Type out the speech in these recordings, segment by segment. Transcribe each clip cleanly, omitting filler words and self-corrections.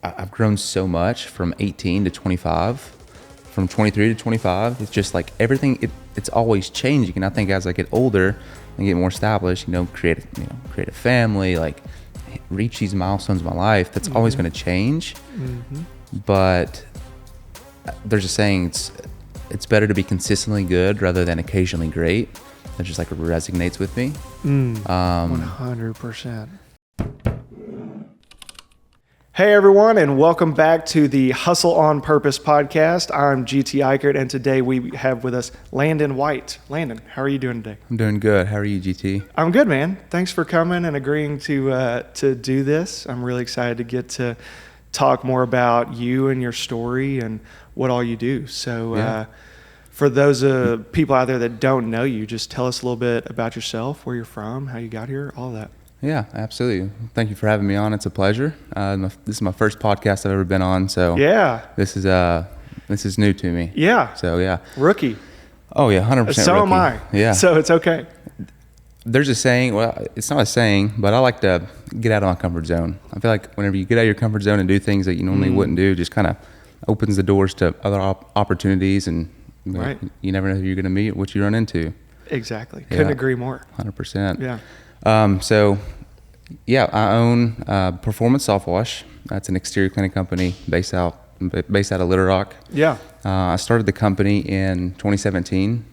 I've grown so much from 18 to 25, from 23 to 25. It's just like everything, it's always changing. And I think as I get older and get more established, create a family, like reach these milestones in my life, that's always going to change. But there's a saying, it's better to be consistently good rather than occasionally great. That just like resonates with me. 100%. Hey everyone, and welcome back to the Hustle on Purpose podcast. I'm GT Ikard, and today we have with us Landon White. Landon, how are you doing today? I'm doing good. How are you, GT? I'm good, man. Thanks for coming and agreeing to do this. I'm really excited to get to talk more about you and your story and what all you do. So for those people out there that don't know you, just tell us a little bit about yourself, where you're from, how you got here, all that. Yeah, absolutely. Thank you for having me on. It's a pleasure. This is my first podcast I've ever been on, so this is new to me. Yeah. So yeah. Rookie. Oh yeah, 100% So rookie. am I. Yeah. So it's okay. There's a saying. Well, it's not a saying, but I like to get out of my comfort zone. I feel like whenever you get out of your comfort zone and do things that you normally wouldn't do, just kind of opens the doors to other opportunities, and you never know who you're going to meet, what you run into. Exactly. Couldn't agree more. 100%. Yeah. I own Performance Softwash. That's an exterior cleaning company based out of Little Rock. Yeah. I started the company in 2017,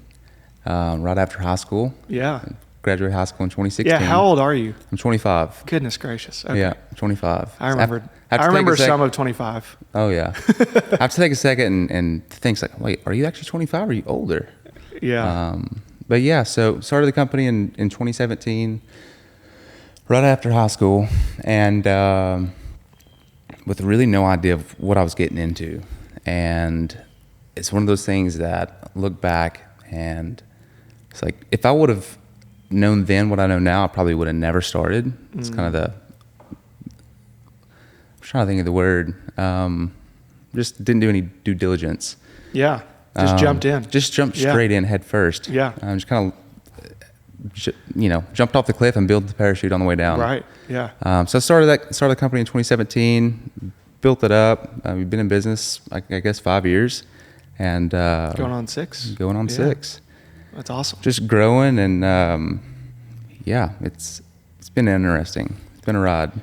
right after high school. Yeah. Graduated high school in 2016. Yeah. How old are you? I'm 25. Goodness gracious. Okay. Yeah, 25. I remember some of 25. Oh yeah. I have to take a second and think like, wait, are you actually 25 or are you older? Yeah. But yeah, so started the company in 2017, right after high school, and with really no idea of what I was getting into. And it's one of those things that I look back and it's like, if I would have known then what I know now, I probably would have never started. It's kind of I'm trying to think of the word, just didn't do any due diligence. Yeah. Just jumped in. Just jumped straight in head first. Yeah. Just kind of, jumped off the cliff and built the parachute on the way down. Right. Yeah. So I started the company in 2017, built it up. We've been in business, I guess, 5 years, and going on 6. Going on 6. That's awesome. Just growing, and it's been interesting. It's been a ride.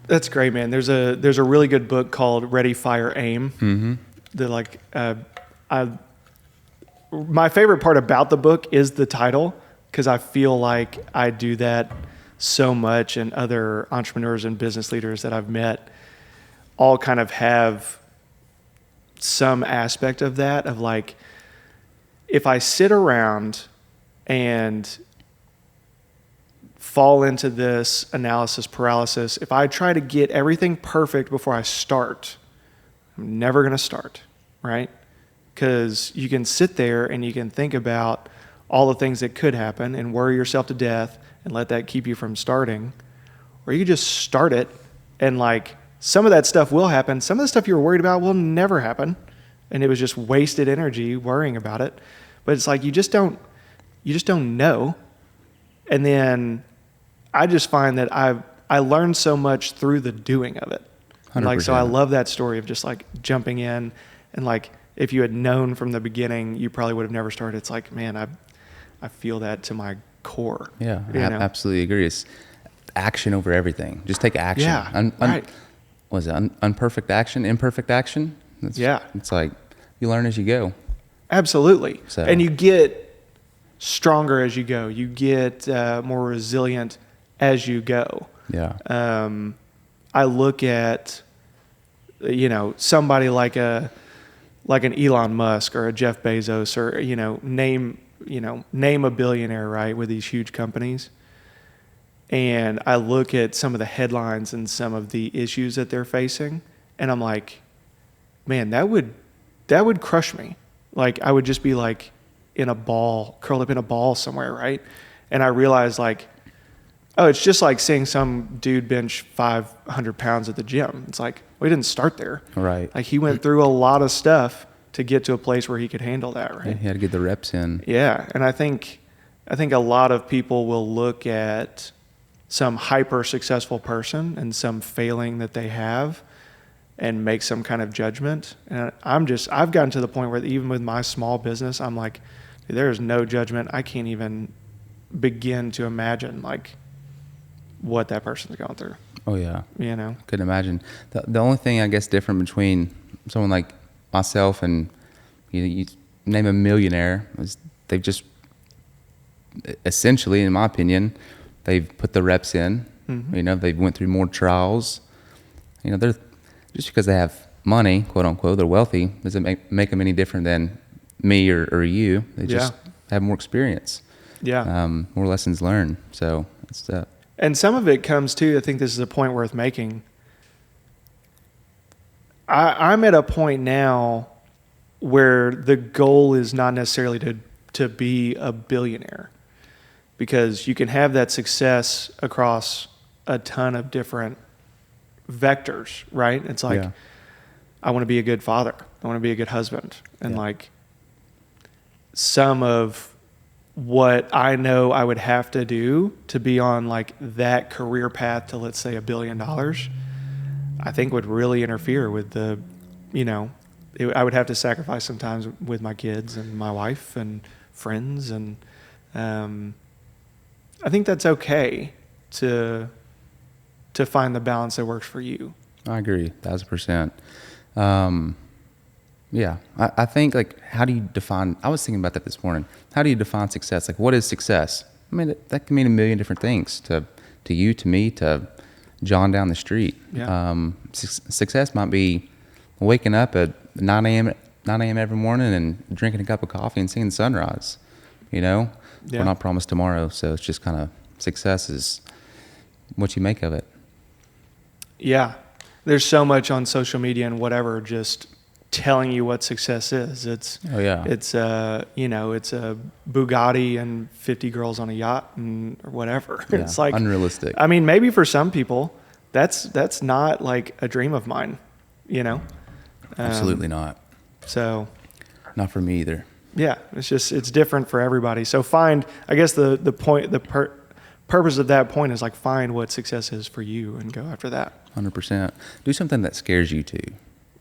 That's great, man. There's a really good book called Ready, Fire, Aim. Mm-hmm. My favorite part about the book is the title, because I feel like I do that so much, and other entrepreneurs and business leaders that I've met all kind of have some aspect of that, of like, if I sit around and fall into this analysis paralysis, if I try to get everything perfect before I start, I'm never going to start, right? Because you can sit there and you can think about all the things that could happen and worry yourself to death and let that keep you from starting. Or you just start it, and like, some of that stuff will happen. Some of the stuff you were worried about will never happen. And it was just wasted energy worrying about it. But it's like, you just don't know. And then I just find that I learned so much through the doing of it. 100%. Like, so I love that story of just like jumping in, and like, if you had known from the beginning, you probably would have never started. It's like, man, I feel that to my core. Yeah, I absolutely agree. It's action over everything. Just take action. Yeah, right. What is it? Imperfect action? It's like you learn as you go. Absolutely. So. And you get stronger as you go. You get more resilient as you go. Yeah. I look at, somebody like an Elon Musk or a Jeff Bezos, or, name a billionaire, right, with these huge companies. And I look at some of the headlines and some of the issues that they're facing, and I'm like, man, that would crush me. Like, I would just be like curled up in a ball somewhere, right? And I realized, like, oh, it's just like seeing some dude bench 500 pounds at the gym. It's like, well, he didn't start there. Right. Like, he went through a lot of stuff to get to a place where he could handle that, right? Yeah, he had to get the reps in. Yeah. And I think a lot of people will look at some hyper successful person and some failing that they have, and make some kind of judgment. And I've gotten to the point where even with my small business, I'm like, there is no judgment. I can't even begin to imagine like what that person's going through. Oh yeah. Couldn't imagine. The only thing I guess different between someone like myself and you name a millionaire is they've just essentially, in my opinion, they've put the reps in. Mm-hmm. They've went through more trials. They're just because they have money, quote unquote, they're wealthy, doesn't make them any different than me or you. They just have more experience. Yeah. More lessons learned. So it's and some of it comes too. I think this is a point worth making. I'm at a point now where the goal is not necessarily to be a billionaire, because you can have that success across a ton of different vectors, right? It's like, I want to be a good father. I want to be a good husband. And like some of what I know I would have to do to be on like that career path to, let's say, $1 billion, I think would really interfere with the, I would have to sacrifice sometimes with my kids and my wife and friends. And I think that's okay to find the balance that works for you. I agree, 1,000%. I think like, how do you define, I was thinking about that this morning. How do you define success? Like, what is success? I mean, that can mean a million different things to you, to me, to John down the street. Yeah. Success might be waking up at 9 a.m. every morning and drinking a cup of coffee and seeing the sunrise. We're not promised tomorrow. So it's just kind of, success is what you make of it. Yeah. There's so much on social media and whatever, just telling you what success is. It's it's a Bugatti and 50 girls on a yacht and or whatever. Yeah, it's like unrealistic. I mean, maybe for some people that's not like a dream of mine, Absolutely not. So not for me either. Yeah, it's different for everybody. So I guess the purpose of that point is like, find what success is for you and go after that. 100%. Do something that scares you too.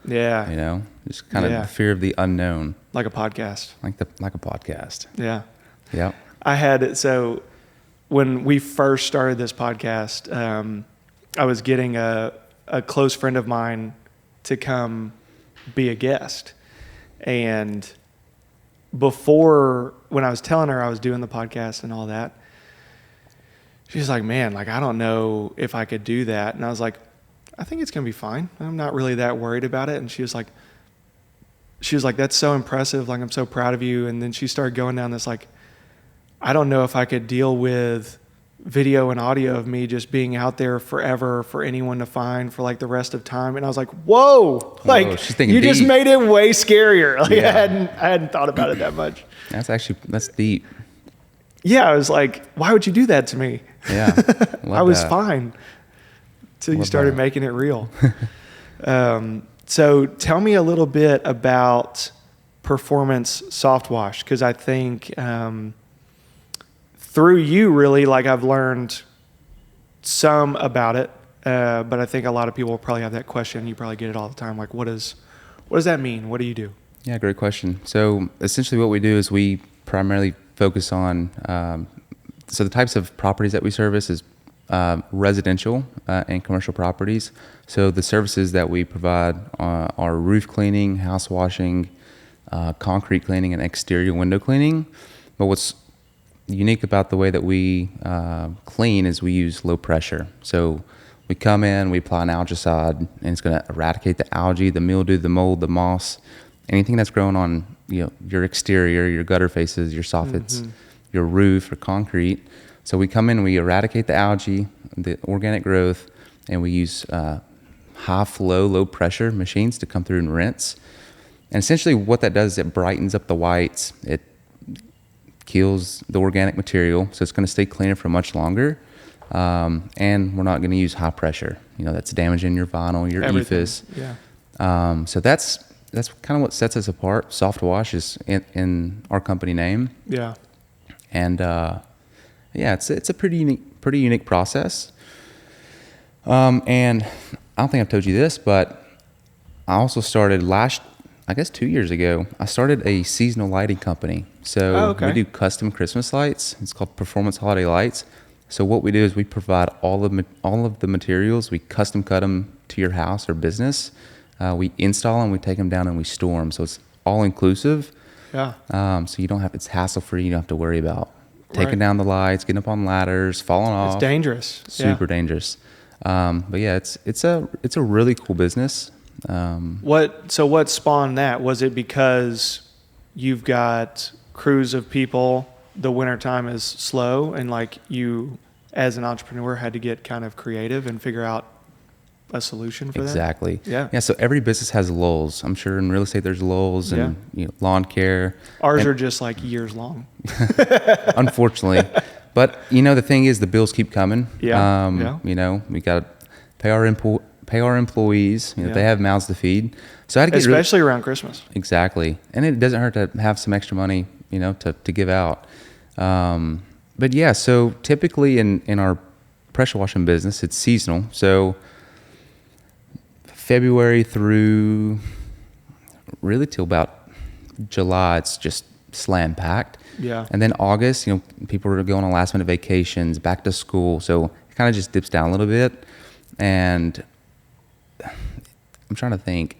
Yeah. Just kind of the fear of the unknown. Like a podcast. Like a podcast. Yeah. Yeah. So when we first started this podcast, I was getting a close friend of mine to come be a guest. And when I was telling her I was doing the podcast and all that, she's like, man, like, I don't know if I could do that. And I was like, I think it's going to be fine. I'm not really that worried about it. And she was like, that's so impressive. Like, I'm so proud of you. And then she started going down this, like, I don't know if I could deal with video and audio of me just being out there forever for anyone to find for like the rest of time. And I was like, whoa, like, you just made it way scarier. Like, I hadn't thought about it that much. That's deep. Yeah. I was like, why would you do that to me? Yeah. I was fine till you started making it real. So tell me a little bit about Performance Softwash, because I think through you, really, like, I've learned some about it, but I think a lot of people will probably have that question. You probably get it all the time. Like, what does that mean? What do you do? Yeah, great question. So essentially what we do is we primarily focus on, so the types of properties that we service is residential and commercial properties. So the services that we provide are roof cleaning, house washing, concrete cleaning, and exterior window cleaning. But what's unique about the way that we clean is we use low pressure. So we come in, we apply an algicide, and it's going to eradicate the algae, the mildew, the mold, the moss, anything that's growing on your exterior, your gutter faces, your soffits, your roof or concrete. So we come in, we eradicate the algae, the organic growth, and we use high flow, low pressure machines to come through and rinse. And essentially what that does is it brightens up the whites. It kills the organic material, so it's going to stay cleaner for much longer. And we're not going to use high pressure. That's damaging your vinyl, your EFIS. Yeah. So that's kind of what sets us apart. Softwash is in our company name. Yeah. And it's a pretty unique process. And I don't think I've told you this, but I also started I guess 2 years ago, I started a seasonal lighting company. So we do custom Christmas lights. It's called Performance Holiday Lights. So what we do is we provide all of the materials. We custom cut them to your house or business. We install them, we take them down, and we store them. So it's all inclusive. Yeah. So you don't have, it's hassle free. You don't have to worry about taking down the lights, getting up on ladders, falling off. It's dangerous. Super dangerous. But yeah, it's a really cool business. What spawned that? Was it because you've got crews of people, the wintertime is slow, and like you as an entrepreneur had to get kind of creative and figure out a solution for that? Exactly. Yeah. Yeah. So every business has lulls. I'm sure in real estate there's lulls and lawn care. Ours are just like years long. Unfortunately. But the thing is the bills keep coming. Yeah. We got to pay our employees. They have mouths to feed. So I had to get especially around Christmas. Exactly. And it doesn't hurt to have some extra money, to give out. But yeah, so typically in our pressure washing business, it's seasonal. So February through really till about July, it's just slam packed. Yeah. And then August, people are going on last minute vacations, back to school. So it kind of just dips down a little bit. And I'm trying to think.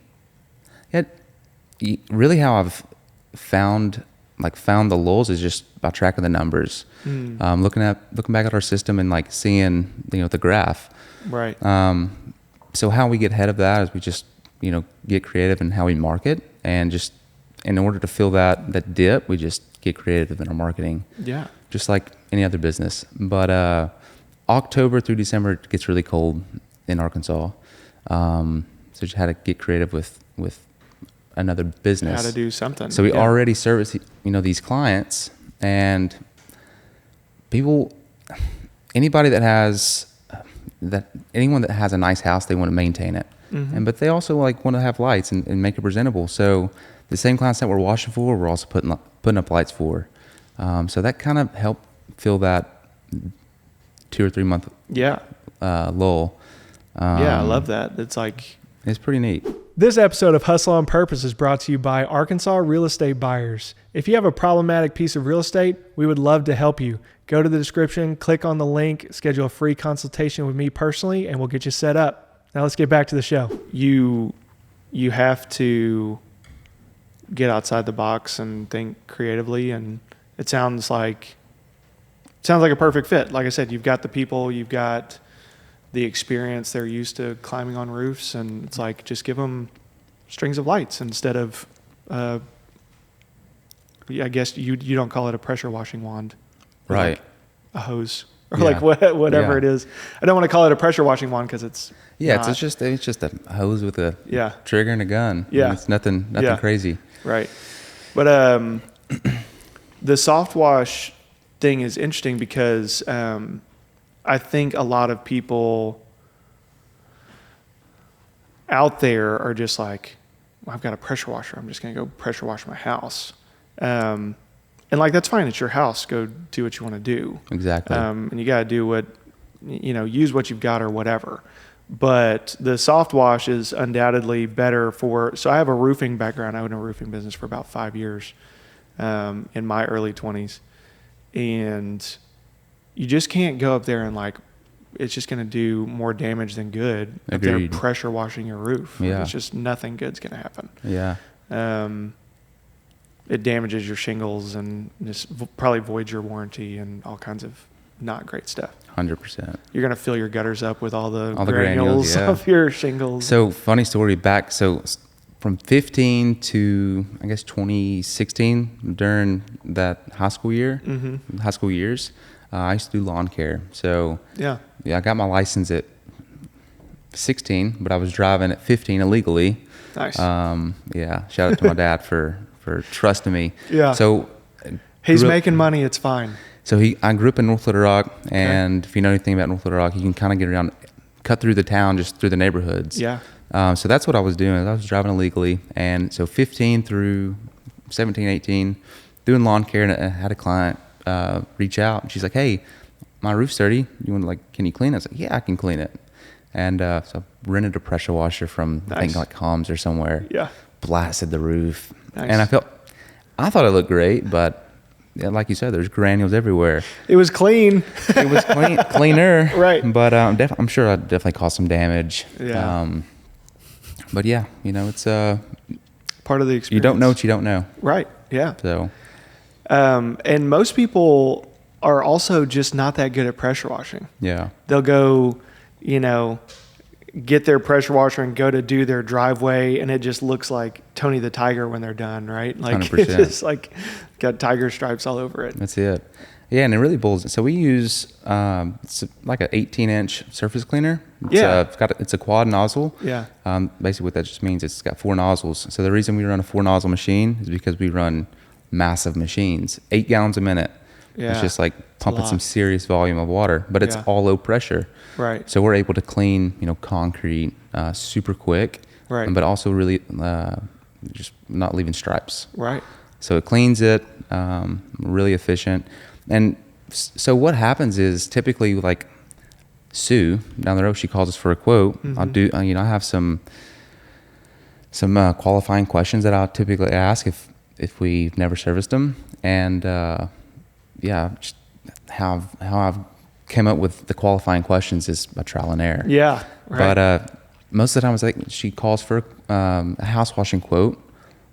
Really how I've found the lulls is just by tracking the numbers. Looking back at our system and like seeing, the graph. Right. So how we get ahead of that is we just, get creative in how we market, and just in order to fill that dip, we just get creative in our marketing. Yeah. Just like any other business. But October through December, it gets really cold in Arkansas. So just had to get creative with another business. How to do something. So we already service, these clients, and anyone that has a nice house, they want to maintain it. Mm-hmm. But they also want to have lights and make it presentable. So the same clients that we're washing for, we're also putting up lights for. So that kind of helped fill that 2 or 3 month lull. I love that. It's pretty neat. This episode of Hustle on Purpose is brought to you by Arkansas Real Estate Buyers. If you have a problematic piece of real estate, we would love to help you. Go to the description, click on the link, schedule a free consultation with me personally, and we'll get you set up. Now let's get back to the show. You have to get outside the box and think creatively, and it sounds like a perfect fit. Like I said, you've got the people, you've got the experience, they're used to climbing on roofs, and it's like just give them strings of lights instead of I guess you don't call it a pressure washing wand, right? Like a hose or whatever it is. I don't want to call it a pressure washing wand because it's it's just a hose with a trigger and a gun. Yeah, it's nothing crazy, right? But the soft wash thing is interesting because I think a lot of people out there are just like, well, I've got a pressure washer. I'm just going to go pressure wash my house. And like, that's fine. It's your house. Go do what you want to do. Exactly. And you got to do what, use what you've got or whatever. But the soft wash is undoubtedly better so I have a roofing background. I was in a roofing business for about 5 years in my early 20s. And you just can't go up there and it's just going to do more damage than good. Agreed. If they're pressure washing your roof. Yeah. It's just nothing good's going to happen. Yeah. It damages your shingles and just probably voids your warranty and all kinds of not great stuff. 100%. You're going to fill your gutters up with all the granules of your shingles. So funny story back. So from 15 to I guess 2016, during that high school years, I used to do lawn care. So yeah, I got my license at 16, but I was driving at 15 illegally. Nice. Shout out to my dad for trusting me. Yeah. So he's making money. It's fine. So I grew up in North Little Rock, and if you know anything about North Little Rock, you can kind of get around, cut through the town, just through the neighborhoods. Yeah. So that's what I was doing. I was driving illegally, and so 15 through 17, 18, doing lawn care, and I had a client reach out, and she's like, "Hey, my roof's dirty. You want can you clean it?" I was like, "Yeah, I can clean it." And so I rented a pressure washer from I think like Homs or somewhere. Yeah. Blasted the roof. Nice. And I thought it looked great, but like you said, there's granules everywhere. It was clean. It was cleaner. Right. But I'm sure I definitely caused some damage. Yeah. But yeah, it's part of the experience. You don't know what you don't know. Right. Yeah. So. And most people are also just not that good at pressure washing. Yeah. They'll go, get their pressure washer and go to do their driveway, and it just looks like Tony the Tiger when they're done, right? Like 100%. It's just like got tiger stripes all over it. That's it. Yeah, and it really boils. So we use it's like an 18-inch surface cleaner. It's a quad nozzle. Yeah. Basically, what that just means it's got 4 nozzles. So the reason we run a 4-nozzle machine is because we run massive machines, 8 gallons a minute. Yeah. It's just like pumping some serious volume of water, but it's all low pressure. Right. So we're able to clean, concrete super quick. Right. But also really just not leaving stripes. Right. So it cleans it, really efficient. And so what happens is typically like Sue down the road, she calls us for a quote. Mm-hmm. I have some qualifying questions that I'll typically ask if we've never serviced them. And just how I've came up with the qualifying questions is by trial and error. Yeah. Right. But most of the time, it's like she calls for a house washing quote.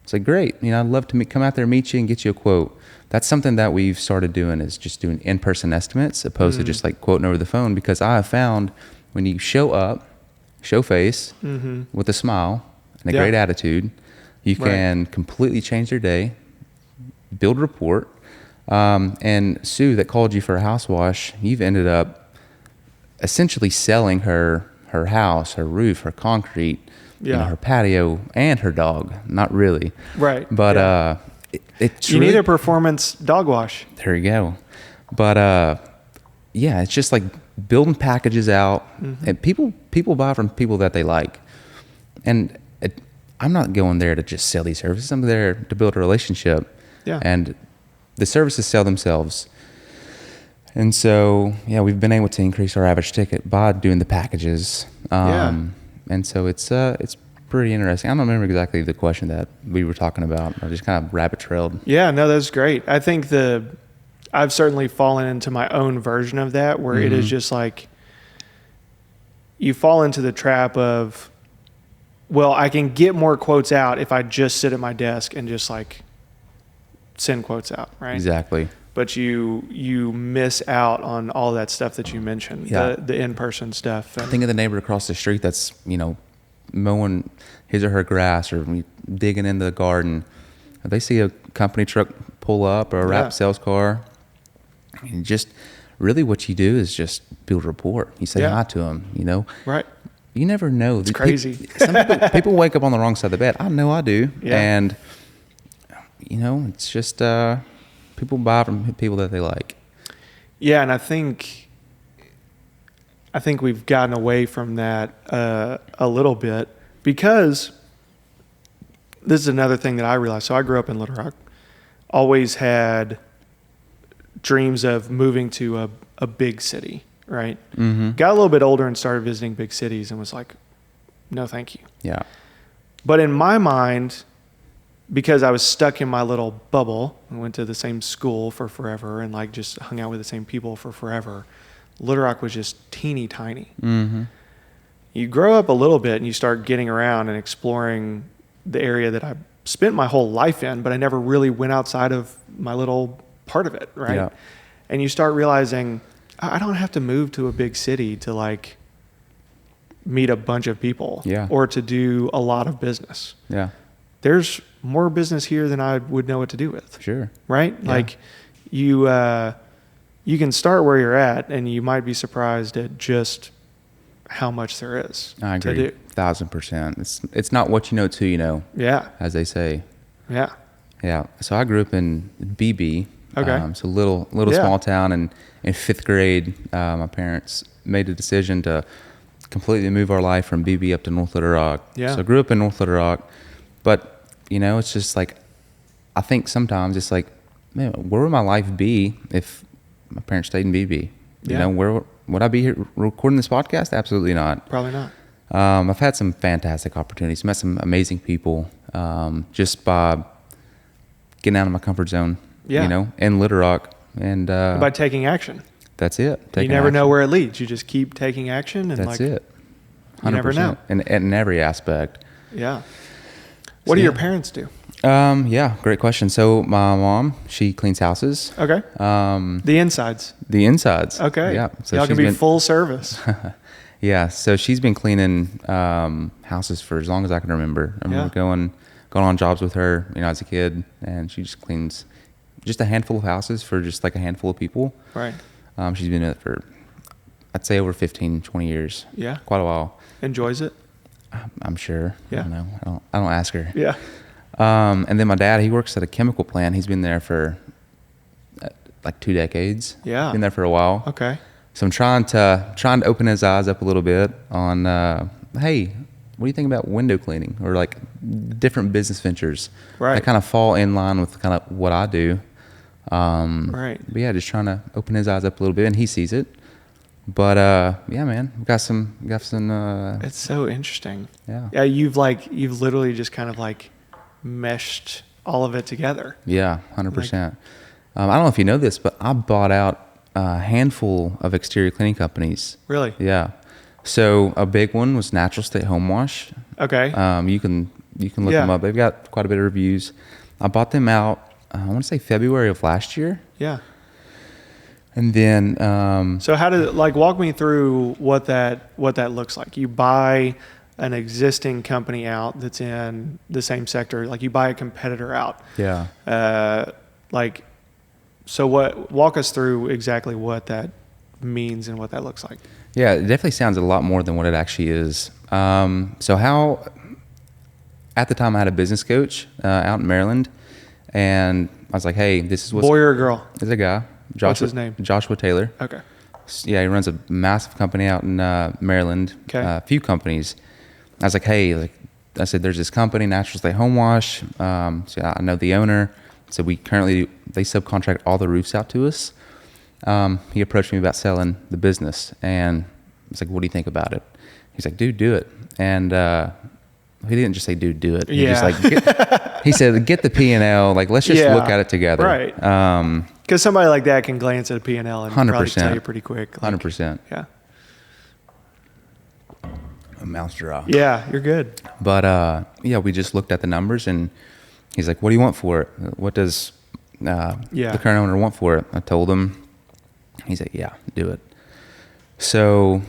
It's like, great. I'd love to come out there, meet you, and get you a quote. That's something that we've started doing, is just doing in-person estimates opposed to just like quoting over the phone, because I have found when you show up, show face with a smile and a great attitude, you can completely change their day, build rapport. And Sue that called you for a house wash, you've ended up essentially selling her house, her roof, her concrete, her patio, and her dog. Not really. Right. But it's you really, need a performance dog wash. There you go. But it's just like building packages out, and people buy from people that they like. And I'm not going there to just sell these services. I'm there to build a relationship. Yeah. And the services sell themselves. And so, we've been able to increase our average ticket by doing the packages. And so it's pretty interesting. I don't remember exactly the question that we were talking about. I just kind of rabbit trailed. Yeah, no, that's great. I think I've certainly fallen into my own version of that, where it is just like you fall into the trap of, well, I can get more quotes out if I just sit at my desk and just like send quotes out, right? Exactly. But you miss out on all that stuff that you mentioned, the in-person stuff. I think of the neighbor across the street that's, mowing his or her grass or digging into the garden. If they see a company truck pull up or a wrapped sales car, just really what you do is just build rapport. You say hi to them, Right. You never know. It's crazy. Some people wake up on the wrong side of the bed. I know I do. Yeah. And, it's just people buy from people that they like. Yeah, and I think we've gotten away from that a little bit, because this is another thing that I realized. So I grew up in Little Rock, always had dreams of moving to a big city, right? Got a little bit older and started visiting big cities and was like, no, thank you. Yeah. But in my mind, because I was stuck in my little bubble and went to the same school for forever and like just hung out with the same people for forever, Little Rock was just teeny tiny. You grow up a little bit and you start getting around and exploring the area that I spent my whole life in, but I never really went outside of my little part of it, right? Yeah. And you start realizing, I don't have to move to a big city to like meet a bunch of people or to do a lot of business. Yeah. There's more business here than I would know what to do with. Sure. Right? Yeah. Like you can start where you're at and you might be surprised at just how much there is. I agree. To do. 1,000%. It's not what you know till you know. Yeah. As they say. Yeah. Yeah. So I grew up in BB. Okay. So little small town, and in 5th grade, my parents made a decision to completely move our life from BB up to North Little Rock. Yeah. So I grew up in North Little Rock, but it's just like, I think sometimes it's like, man, where would my life be if my parents stayed in BB? Where would I be here recording this podcast? Absolutely not. Probably not. I've had some fantastic opportunities, met some amazing people, just by getting out of my comfort zone, Yeah. you know, in Little Rock. And By taking action. that's it. You never know where it leads. You just keep taking action, and That's like it. 100%. you never know. And in every aspect. Yeah. What do your parents do? Yeah, great question. So my mom, she cleans houses. Okay. The insides. The insides. Okay. Yeah. So y'all can she's be full service. Yeah. So she's been cleaning houses for as long as I can remember. I remember going on jobs with her, you know, as a kid, and she just cleans just a handful of houses for just like a handful of people. Right. She's been doing it for, I'd say, over 15, 20 years. Yeah. Quite a while. Enjoys it. I'm sure. Yeah. I don't know. I don't ask her. Yeah. And then my dad, he works at a chemical plant. He's been there for like 2 decades. Yeah. Been there for a while. Okay. So I'm trying to open his eyes up a little bit on, hey, what do you think about window cleaning or like different business ventures Right. that kind of fall in line with kind of what I do. Right. But yeah, just trying to open his eyes up a little bit, and he sees it. But yeah, man, we got some. It's so interesting. Yeah. Yeah. You've literally just kind of like meshed all of it together. Yeah, 100%. I don't know if you know this, but I bought out a handful of exterior cleaning companies. Really? Yeah. So a big one was Natural State Home Wash. Okay. You can look them up. They've got quite a bit of reviews. I bought them out. I want to say February of last year. Yeah. And then So how did walk me through what that looks like? You buy an existing company out that's in the same sector, like you buy a competitor out. yeah. So walk us through exactly what that means and what that looks like. Yeah, it definitely sounds a lot more than what it actually is. So how, at the time I had a business coach out in Maryland, and I was like, hey, this is what's... Boy or girl? It's a guy. Joshua, What's his name? Joshua Taylor. Okay. Yeah, he runs a massive company out in Maryland. Okay. A few companies. I was like, hey, I said, there's this company, Natural State Home Wash. So I know the owner. So they subcontract all the roofs out to us. He approached me about selling the business, and I was like, what do you think about it? He's like, dude, do it. And he didn't just say, dude, do it. He just he said, get the P&L. Like, let's just look at it together. Right. Because somebody like that can glance at a P&L and 100%. probably tell you pretty quick. 100%. Yeah. A mouse draw. Yeah, you're good. But yeah, we just looked at the numbers, and he's like, what do you want for it? What does the current owner want for it? I told him. He's like, yeah, do it. So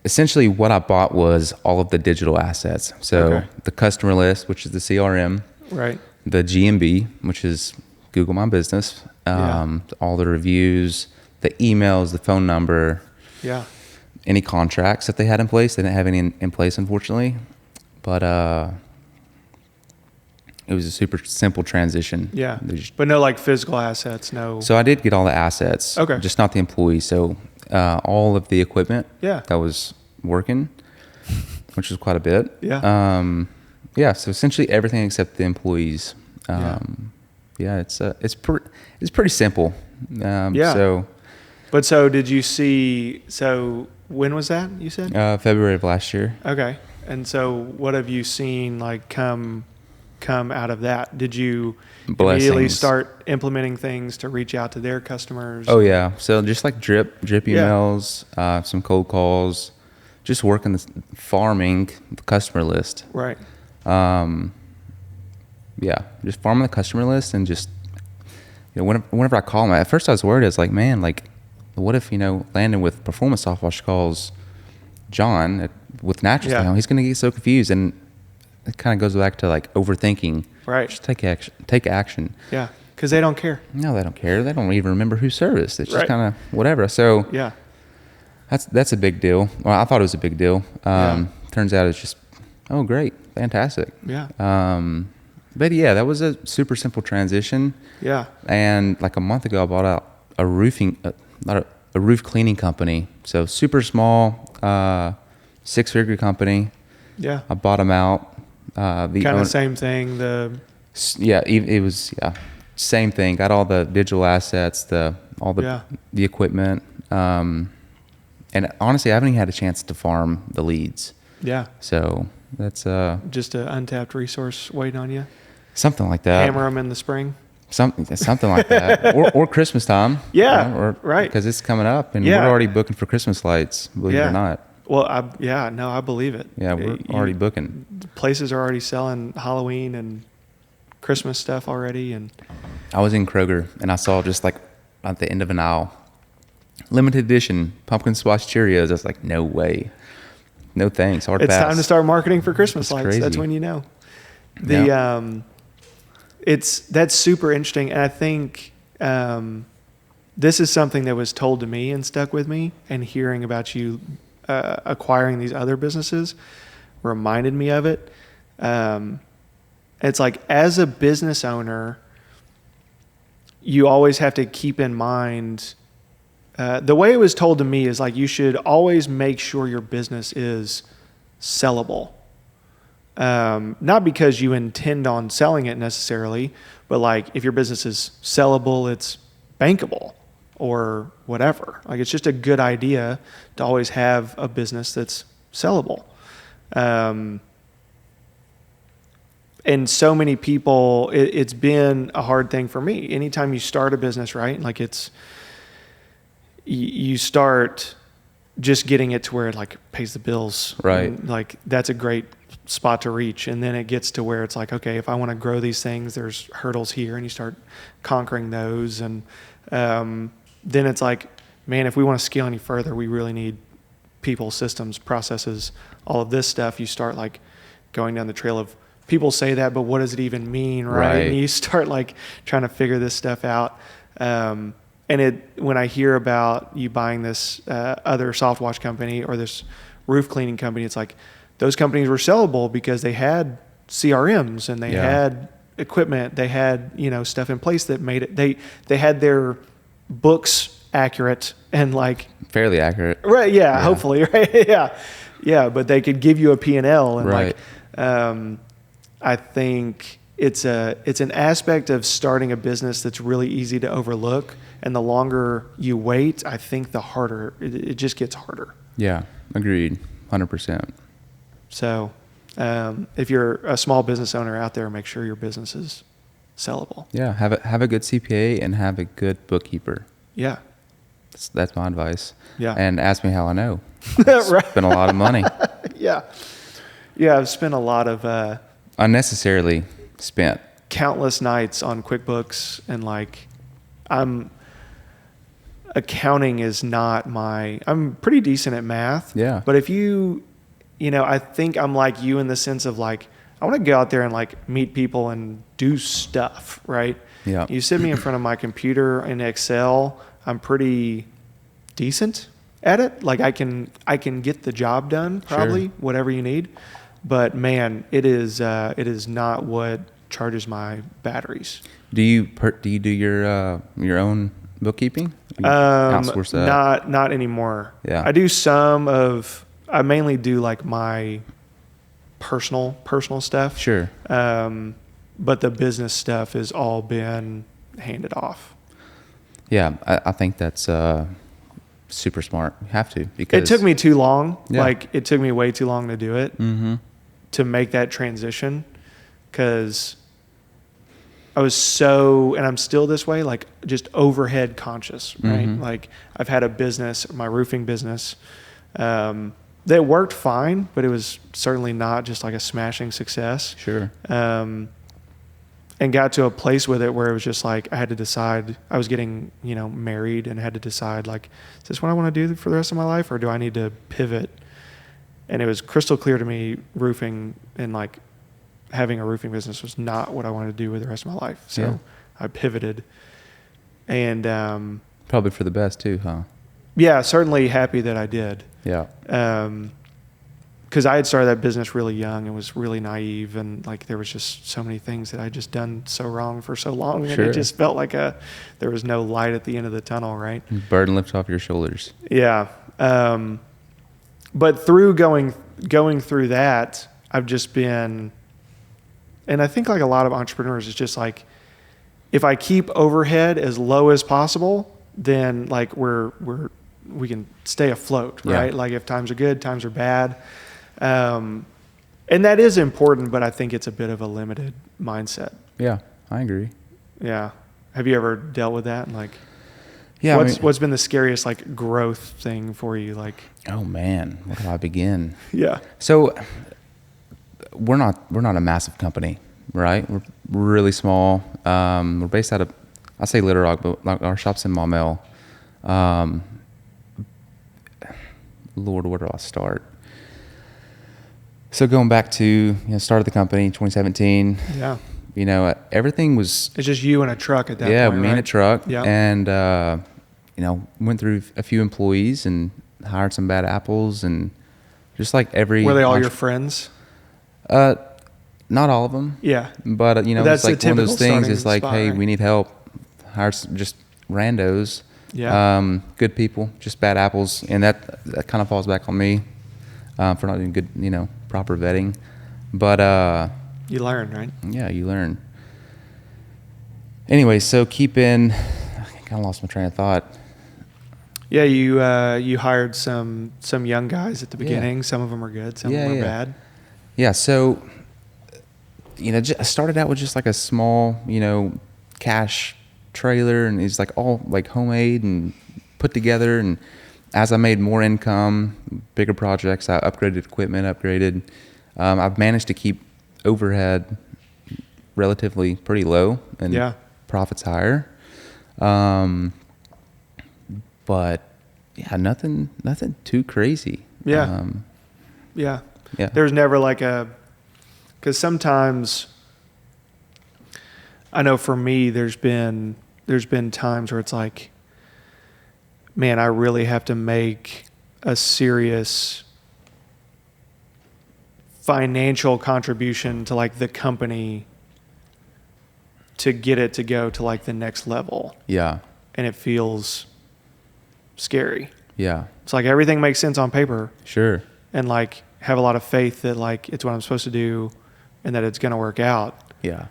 essentially what I bought was all of the digital assets. So the customer list, which is the CRM, right? The GMB, which is Google My Business, all the reviews, the emails, the phone number, any contracts that they had in place. They didn't have any in place, unfortunately, but it was a super simple transition. Yeah, but no like physical assets, no. So I did get all the assets, just not the employees. So all of the equipment that was working, which was quite a bit. Yeah. So essentially everything except the employees. It's pretty simple. So did you see? So when was that? You said February of last year. Okay. And so what have you seen like come out of that? Did you immediately start implementing things to reach out to their customers? Oh yeah. So just like drip emails, some cold calls, just working farming the customer list. Right. Just farming the customer list, and just, whenever I call them, at first I was worried. I was like, man, like, what if, Landon with Performance Softwash calls John with Natural State? He's going to get so confused. And it kind of goes back to like overthinking. Right. Just take action. Yeah. Because they don't care. No, they don't care. They don't even remember who serviced. It's just kind of whatever. So that's a big deal. Well, I thought it was a big deal. Turns out it's just, oh, great. Fantastic. Yeah. But yeah, that was a super simple transition. Yeah. And like a month ago, I bought out a roof cleaning company. So super small, 6-figure company. Yeah. I bought them out. Kind of same thing. It was same thing. Got all the digital assets, all the equipment. And honestly, I haven't even had a chance to farm the leads. Yeah. So that's just an untapped resource waiting on you. something like that. Hammer them in the spring. Something like that, or Christmas time. Yeah, you know, or, right. Because it's coming up, and Yeah. we're already booking for Christmas lights. Believe it or not. Well, I believe it. Yeah, we're already booking. Places are already selling Halloween and Christmas stuff already. And I was in Kroger, and I saw just like at the end of an aisle, limited edition pumpkin squash Cheerios. I was like, no way, no thanks. Hard it's pass. time to start marketing for Christmas lights. Crazy. That's when you know. That's super interesting, and I think this is something that was told to me and stuck with me. And hearing about you acquiring these other businesses reminded me of it. It's like, as a business owner, you always have to keep in mind. The way it was told to me is like, you should always make sure your business is sellable. Not because you intend on selling it necessarily, but like, if your business is sellable, it's bankable or whatever. Like, it's just a good idea to always have a business that's sellable. And so many people, it's been a hard thing for me. Anytime you start a business, right? Like, you start just getting it to where it like pays the bills. Right. And like, that's a great spot to reach. And then it gets to where it's like, okay, if I want to grow these things, there's hurdles here, and you start conquering those. And then it's like, man, if we want to scale any further, we really need people, systems, processes, all of this stuff. You start like going down the trail of, people say that, but what does it even mean? Right. And you start like trying to figure this stuff out. And when I hear about you buying this other soft wash company or this roof cleaning company, it's like, those companies were sellable because they had CRMs and they had equipment, they had, stuff in place that made it, they had their books accurate and like fairly accurate. Right. Yeah. Hopefully. Right. Yeah. Yeah. But they could give you a P&L and right. I think it's an aspect of starting a business that's really easy to overlook. And the longer you wait, I think the harder it just gets harder. Yeah. Agreed. 100%. So, if you're a small business owner out there, make sure your business is sellable. Yeah. Have a good CPA and have a good bookkeeper. Yeah. That's my advice. Yeah. And ask me how I know. Right. Spent a lot of money. Yeah. Yeah. I've spent a lot of, unnecessarily spent countless nights on QuickBooks, and like, accounting is not I'm pretty decent at math. Yeah. But if I think I'm like you in the sense of like, I want to go out there and like meet people and do stuff, right? Yeah. You sit me in front of my computer in Excel, I'm pretty decent at it. Like, I can get the job done, probably, Sure. whatever you need. But man, it is not what charges my batteries. Do you do your own bookkeeping? You outsource that? Not anymore. Yeah. I mainly do like my personal stuff. Sure. But the business stuff has all been handed off. Yeah, I think that's super smart. You have to, because it took me too long. Yeah. Like, it took me way too long to do it. Mm-hmm. To make that transition, because I was and I'm still this way, like, just overhead conscious, right? Mm-hmm. Like, I've had a business, my roofing business, that worked fine, but it was certainly not just like a smashing success. Sure. And got to a place with it where it was just like, I had to decide. I was getting, married, and had to decide, like, is this what I want to do for the rest of my life, or do I need to pivot? And it was crystal clear to me, roofing and like having a roofing business was not what I wanted to do with the rest of my life. So yeah. I pivoted, and probably for the best too, huh? Yeah, certainly happy that I did. Yeah. Because I had started that business really young and was really naive, and like, there was just so many things that I just done so wrong for so long, and it just felt like there was no light at the end of the tunnel, right? Burden lifts off your shoulders. Yeah. But through going through that, I've just been, and I think like a lot of entrepreneurs, it's just like, if I keep overhead as low as possible, then like we're stay afloat, Yeah. right? Like if times are good, times are bad. And that is important, but I think it's a bit of a limited mindset. Yeah, I agree. Yeah. Have you ever dealt with that? Like, Yeah. what's been the scariest like growth thing for you? Like, oh man, where do I begin? yeah. So we're not a massive company, right? We're really small. We're based out of, I say Little Rock, but like our shop's in Maumelle. Lord, where do I start? So going back to, started the company in 2017. Yeah. Everything was, It's just you and a truck at that point, me right? and a truck. Yeah. And, went through a few employees and hired some bad apples, and just like every. Were they all your friends? Not all of them. Yeah. But, That's it's like the one of those typical things. starting It's like, spot, hey, right? we need help. Hire just randos. Yeah. Good people, just bad apples. And that kind of falls back on me for not doing good, proper vetting. But, You learn, right? yeah, you learn. Anyway, so I kind of lost my train of thought. Yeah, you hired some young guys at the beginning. Yeah. Some of them are good, some of them are bad. Yeah, so, I started out with just like a small, cash trailer, and it's like all like homemade and put together. And as I made more income, bigger projects, I upgraded equipment, I've managed to keep overhead relatively pretty low and profits higher. But yeah, nothing too crazy. Yeah. Yeah. There's never like because sometimes I know for me, there's been times where it's like, man, I really have to make a serious financial contribution to like the company to get it to go to like the next level. Yeah. And it feels scary. Yeah. It's like everything makes sense on paper. Sure. And like have a lot of faith that like it's what I'm supposed to do and that it's going to work out. Yeah.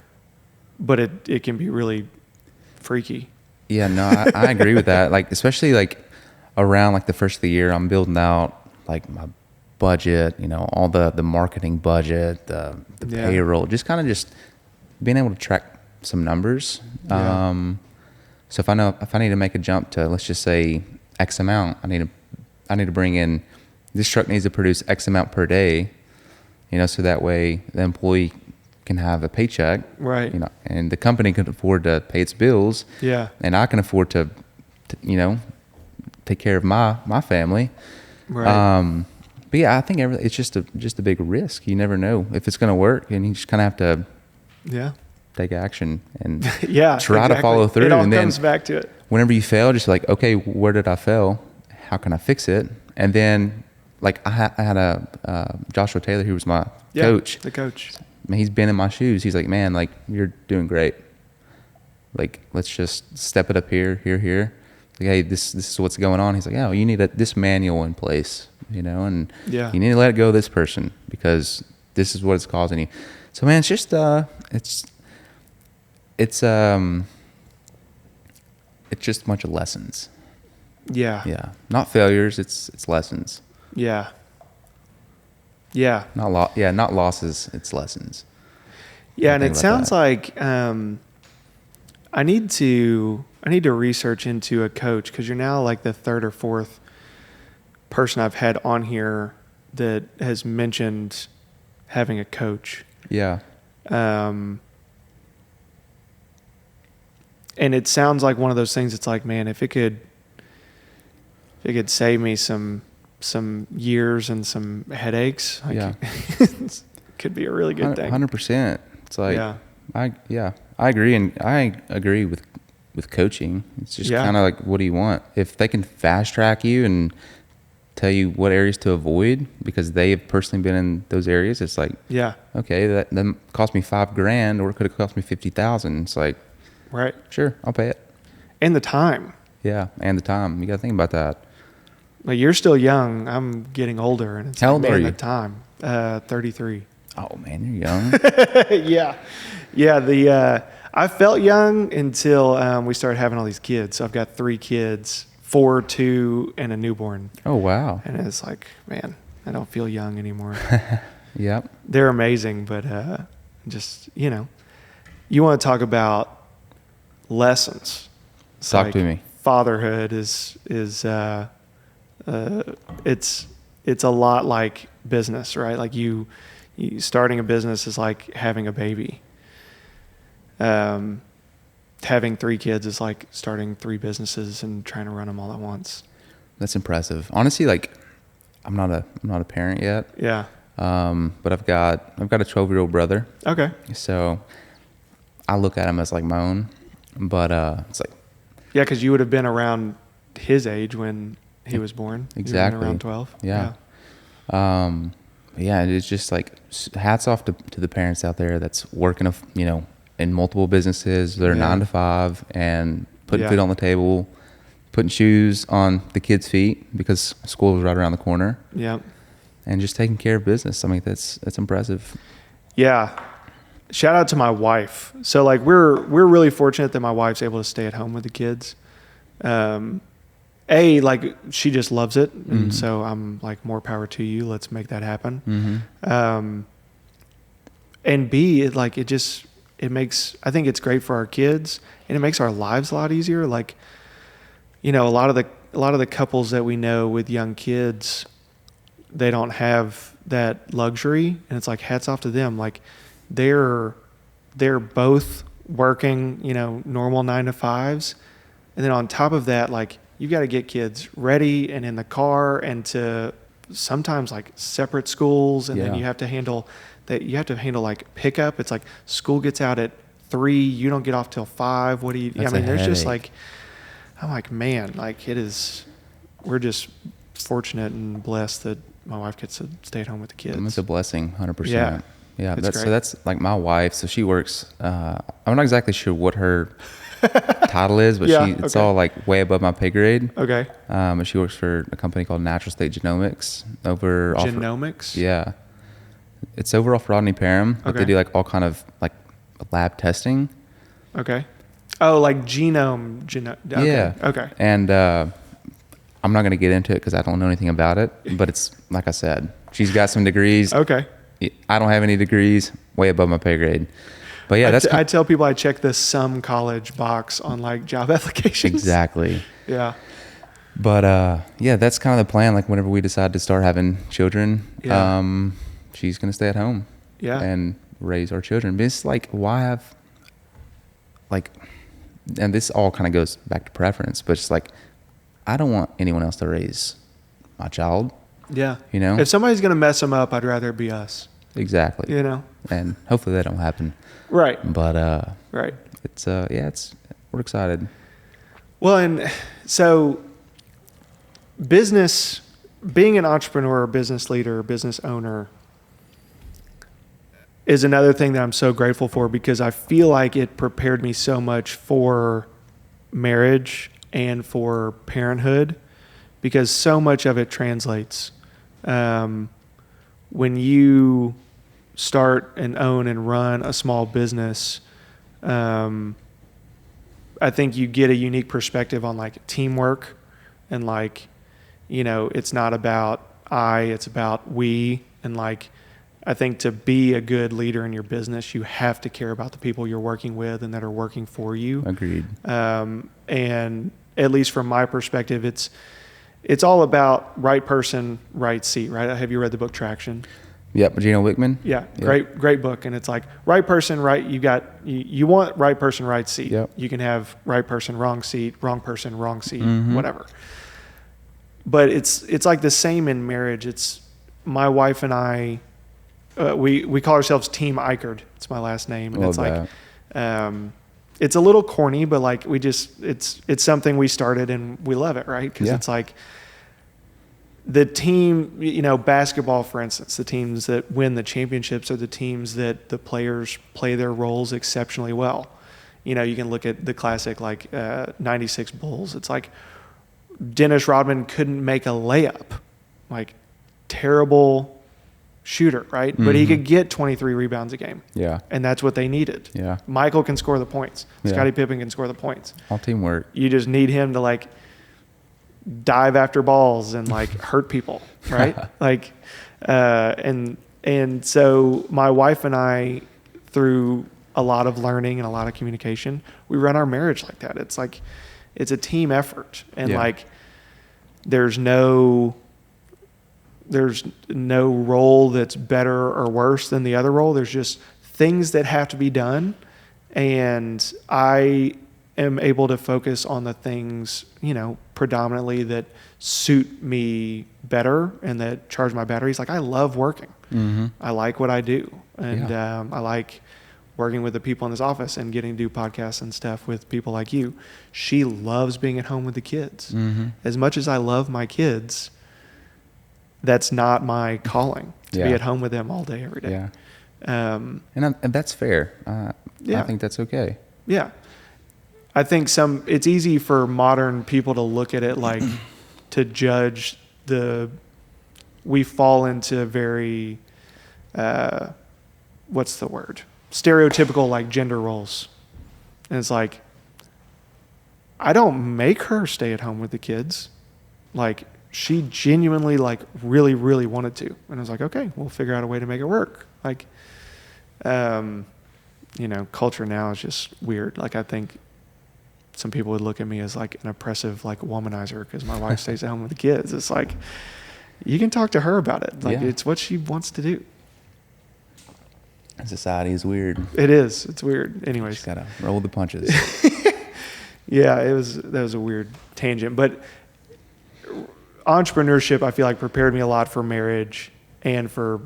But it can be really freaky. Yeah, no, I agree with that. Like, especially like around like the first of the year, I'm building out like my budget, all the marketing budget, the payroll, just kind of just being able to track some numbers. Yeah. So if I need to make a jump to, let's just say X amount, I need to bring in, this truck needs to produce X amount per day, so that way the employee can have a paycheck, Right. And the company can afford to pay its bills. Yeah. And I can afford to take care of my family. Right. But yeah, I think it's just a big risk. You never know if it's going to work, and you just kind of have to take action and try to follow through. It all and comes then back to it. Whenever you fail, just like, okay, where did I fail? How can I fix it? And then like I had a Joshua Taylor, who was my coach. The coach. Man, he's been in my shoes. He's like, man, like you're doing great. Like, let's just step it up here. Like, hey, this is what's going on. He's like, oh, you need this manual in place, and you need to let it go of this person because this is what it's causing you. So man, it's just it's just a bunch of lessons. Yeah. Yeah, not failures. It's lessons. Yeah. Yeah. Not losses. It's lessons. Yeah, and it sounds like I need to research into a coach because you're now like the third or fourth person I've had on here that has mentioned having a coach. Yeah. And it sounds like one of those things. It's like, man, if it could save me some years and some headaches, it could be a really good thing. 100%. It's like, I agree. And I agree with coaching. It's just kind of like, what do you want? If they can fast track you and tell you what areas to avoid because they have personally been in those areas, it's like, okay, that cost me $5,000 or it could have cost me $50,000. It's like, right. Sure, I'll pay it. And the time. Yeah. And the time. You got to think about that. Like you're still young. I'm getting older, and it's how old are you? The time. 33. Oh man, you're young. Yeah. I felt young until we started having all these kids. So I've got 3 kids, 4, 2, and a newborn. Oh, wow. And it's like, man, I don't feel young anymore. Yep. They're amazing, but just, you want to talk about lessons. It's Talk to me. Fatherhood is it's a lot like business, right? Like you starting a business is like having a baby. Having 3 kids is like starting 3 businesses and trying to run them all at once. That's impressive. Honestly, like I'm not a parent yet. Yeah. But I've got a 12-year-old brother. Okay. So I look at him as like my own, but it's like, yeah, because you would have been around his age when he was born. Exactly. You were around 12. Yeah. Yeah, it's just like hats off to the parents out there that's working, in multiple businesses. They're 9 to 5 and putting food on the table, putting shoes on the kids' feet because school is right around the corner. Yeah. And just taking care of business. I mean, that's impressive. Yeah. Shout out to my wife. So like we're really fortunate that my wife's able to stay at home with the kids. Like she just loves it. And so I'm like, more power to you. Let's make that happen. And B, it makes, I think it's great for our kids and it makes our lives a lot easier. Like, a lot of the couples that we know with young kids, they don't have that luxury, and it's like hats off to them. Like they're both working, normal 9 to 5s. And then on top of that, like you've got to get kids ready and in the car and to sometimes like separate schools. And then you have to handle like pickup. It's like school gets out at 3, you don't get off till 5. What do you, That's there's just headache. like, I'm like, man, like we're just fortunate and blessed that my wife gets to stay at home with the kids. It's a blessing, 100%. Yeah. Yeah, It's great. so that's like my wife. So she works. I'm not exactly sure what her title is, but it's all like way above my pay grade. Okay. And she works for a company called Natural State Genomics Genomics? Yeah, it's over off Rodney Parham. But they do like all kind of like lab testing. Okay. Oh, like genome. Okay. Yeah. Okay. And I'm not going to get into it because I don't know anything about it. But it's like I said, she's got some degrees. Okay. I don't have any degrees, way above my pay grade. But yeah, I tell people I check the some college box on like job applications. Exactly. Yeah. But that's kind of the plan. Like whenever we decide to start having children, she's going to stay at home and raise our children. But it's like, why have like, and this all kind of goes back to preference, but it's like, I don't want anyone else to raise my child. Yeah. If somebody's going to mess them up, I'd rather it be us. Exactly. And hopefully that don't happen. Right. But right. It's we're excited. Well, and so being an entrepreneur, business leader, business owner is another thing that I'm so grateful for because I feel like it prepared me so much for marriage and for parenthood because so much of it translates. When you start and own and run a small business, I think you get a unique perspective on like teamwork and like, it's not about it's about we. And like, I think to be a good leader in your business, you have to care about the people you're working with and that are working for you. Agreed. And at least from my perspective, it's all about right person, right seat, right? Have you read the book Traction? Yep, Gino Wickman. Yeah, great book. And it's like right person, right. You want right person, right seat. Yep. You can have right person, wrong seat, wrong person, wrong seat, whatever. But it's like the same in marriage. It's my wife and I. We call ourselves Team Ikard. It's my last name, and it's like, it's a little corny, but like it's something we started and we love it, right? Because it's like the team, basketball, for instance, the teams that win the championships are the teams that the players play their roles exceptionally well. You can look at the classic like 96 Bulls. It's like Dennis Rodman couldn't make a layup, like terrible shooter, right? But he could get 23 rebounds a game. Yeah. And that's what they needed. Yeah. Michael can score the points. Scottie Pippen can score the points. All teamwork. You just need him to like dive after balls and like hurt people, right? Like, and so my wife and I, through a lot of learning and a lot of communication, we run our marriage like that. It's like, it's a team effort, and like, there's no role that's better or worse than the other role. There's just things that have to be done, and I am able to focus on the things, you know, predominantly that suit me better and that charge my batteries. Like, I love working. Mm-hmm. I like what I do. And I like working with the people in this office and getting to do podcasts and stuff with people like you. She loves being at home with the kids. Mm-hmm. As much as I love my kids, that's not my calling, to be at home with them all day, every day. Yeah. And that's fair. I think that's okay. Yeah. I think it's easy for modern people to look at it like to judge we fall into very, what's the word? Stereotypical like gender roles. And it's like, I don't make her stay at home with the kids. Like, she genuinely like really, really wanted to. And I was like, okay, we'll figure out a way to make it work. Like, you know, culture now is just weird. Like, I think some people would look at me as like an oppressive, like womanizer because my wife stays at home with the kids. It's like, you can talk to her about it. Like, it's what she wants to do. Society is weird. It is. It's weird. Anyways. Just gotta roll the punches. Yeah, that was a weird tangent. But entrepreneurship, I feel like, prepared me a lot for marriage and for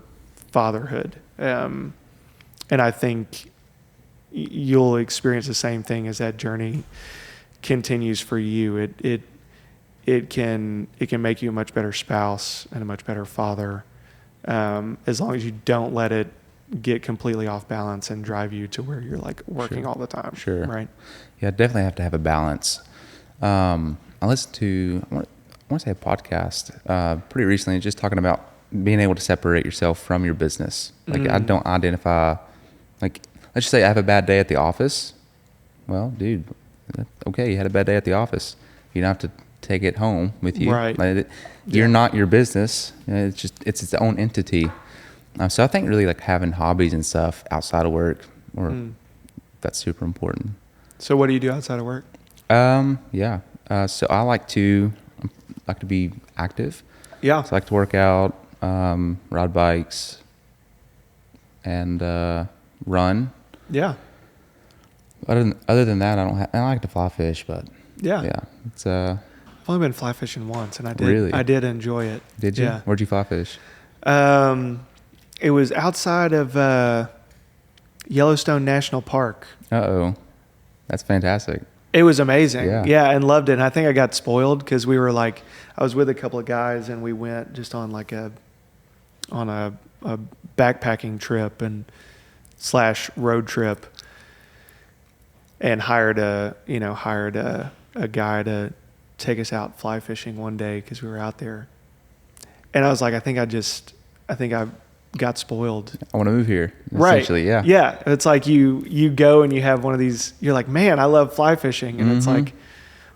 fatherhood. And I think you'll experience the same thing as that journey continues for you. It can make you a much better spouse and a much better father, as long as you don't let it get completely off balance and drive you to where you're like working all the time. Sure. Right. Yeah, definitely have to have a balance. I listened to, I want to say a podcast pretty recently, just talking about being able to separate yourself from your business. Like, I don't identify, like, let's just say I have a bad day at the office. Well, dude, okay, you had a bad day at the office. You don't have to take it home with you. Right. Like, you're not your business. It's its own entity. So I think really like having hobbies and stuff outside of work, that's super important. So what do you do outside of work? So I like to be active. Yeah. So I like to work out, ride bikes, and run. Yeah. Other than that, I like to fly fish, but it's I've only been fly fishing once, and Really? I did enjoy it. Did you? Yeah. Where'd you fly fish? It was outside of Yellowstone National Park. That's fantastic. It was amazing. Yeah. And loved it. And I think I got spoiled because we were like, I was with a couple of guys and we went just on like a backpacking trip and / road trip, and hired a guy to take us out fly fishing one day because we were out there. And I was like, I think I got spoiled. I want to move here. Right. Essentially, yeah. Yeah. It's like you go and you have one of these, you're like, man, I love fly fishing. And it's like,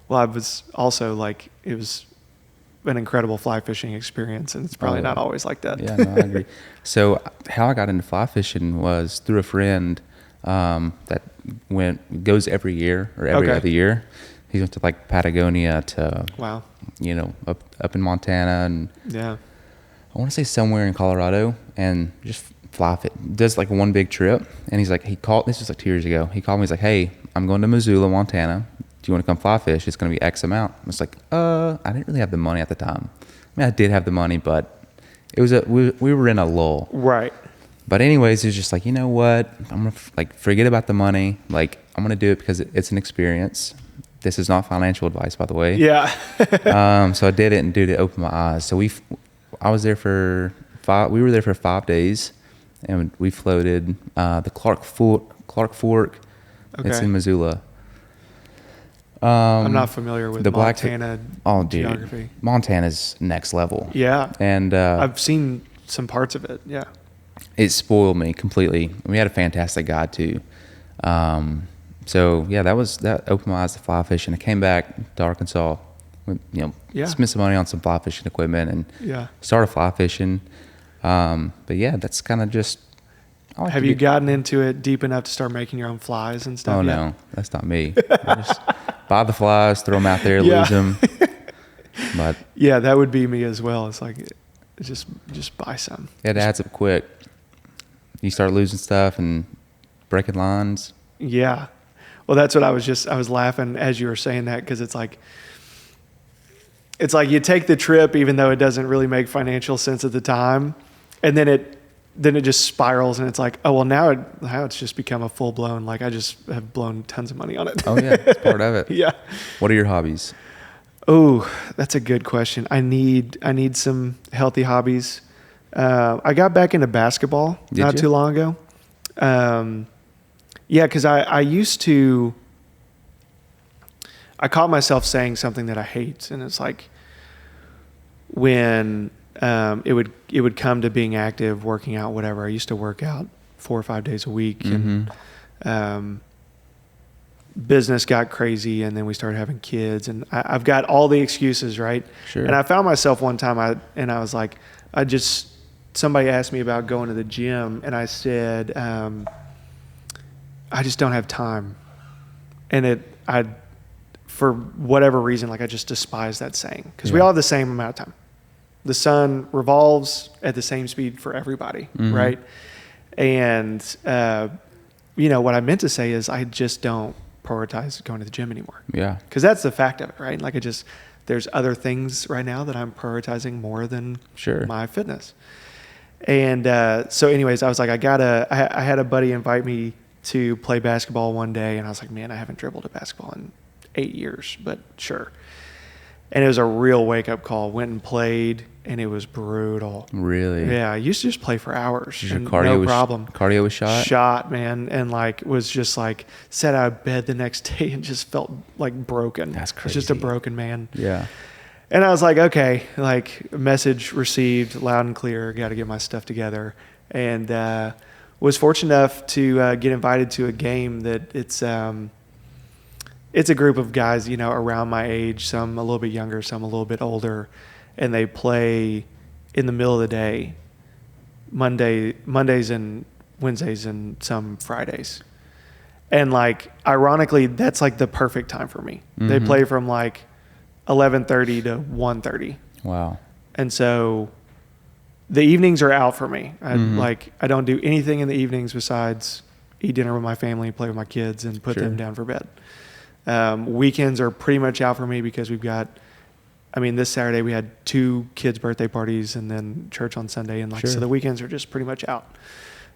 well, I was also like, it was an incredible fly fishing experience. And it's probably not always like that. Yeah, no, I agree. So how I got into fly fishing was through a friend that goes every year or every other year. He went to like Patagonia to, wow, up in Montana, and I want to say somewhere in Colorado, and just fly fit. Does like one big trip. And he's like, this was like 2 years ago. He called me, he's like, hey, I'm going to Missoula, Montana. Do you want to come fly fish? It's going to be X amount. I was like, I didn't really have the money at the time. I mean, I did have the money, but it was we were in a lull. Right. But anyways, it was just like, you know what? I'm going to forget about the money. Like, I'm going to do it because it's an experience. This is not financial advice, by the way. Yeah. So I did it, and dude, it opened my eyes. So I was there for 5. We were there for 5 days, and we floated the Clark Fork. Okay. It's in Missoula. I'm not familiar with the Montana geography. Montana's next level. Yeah. And I've seen some parts of it. Yeah. It spoiled me completely. We had a fantastic guide too. So yeah, that opened my eyes to fly fishing. I came back to Arkansas, spend some money on some fly fishing equipment and start a fly fishing. But yeah, that's kind of just. Have you gotten into it deep enough to start making your own flies and stuff? Oh, yet? No, that's not me. I just buy the flies, throw them out there, lose them. But yeah, that would be me as well. It's like, just buy some. It adds up quick. You start losing stuff and breaking lines. Yeah. Well, that's what I was laughing as you were saying that, because it's like you take the trip even though it doesn't really make financial sense at the time, and then it just spirals, and it's like, oh well, now it's just become a full blown, like I just have blown tons of money on it. Oh yeah, it's part of it. Yeah. What are your hobbies? Oh, that's a good question. I need some healthy hobbies. I got back into basketball not too long ago. Yeah, because I used to. I caught myself saying something that I hate, and it's like when it would come to being active, working out, whatever. I used to work out 4 or 5 days a week, and business got crazy, and then we started having kids, and I've got all the excuses, right? Sure. And I found myself one time, I was like, somebody asked me about going to the gym, and I said, I just don't have time. And for whatever reason, like I just despise that saying, because we all have the same amount of time. The sun revolves at the same speed for everybody, right? And, what I meant to say is I just don't prioritize going to the gym anymore. Yeah. Because that's the fact of it, right? Like there's other things right now that I'm prioritizing more than my fitness. And so anyways, I was like, I had a buddy invite me to play basketball one day, and I was like, man, I haven't dribbled a basketball in 8 years, but sure. And it was a real wake-up call. Went and played, and it was brutal. Really? Yeah, I used to just play for hours. Your cardio no problem. Cardio was shot? Shot, man. And was just sat out of bed the next day and just felt like broken. That's crazy. I was just a broken man. Yeah. And I was like, okay, message received loud and clear. Got to get my stuff together. And was fortunate enough to get invited to a game that it's a group of guys, around my age, some a little bit younger, some a little bit older, and they play in the middle of the day, Mondays and Wednesdays and some Fridays. And ironically, that's the perfect time for me. They play from 11:30 to 1:30. Wow. And so the evenings are out for me. I don't do anything in the evenings besides eat dinner with my family, play with my kids, and put them down for bed. Weekends are pretty much out for me because we've got, this Saturday we had 2 kids' birthday parties and then church on Sunday. And so the weekends are just pretty much out.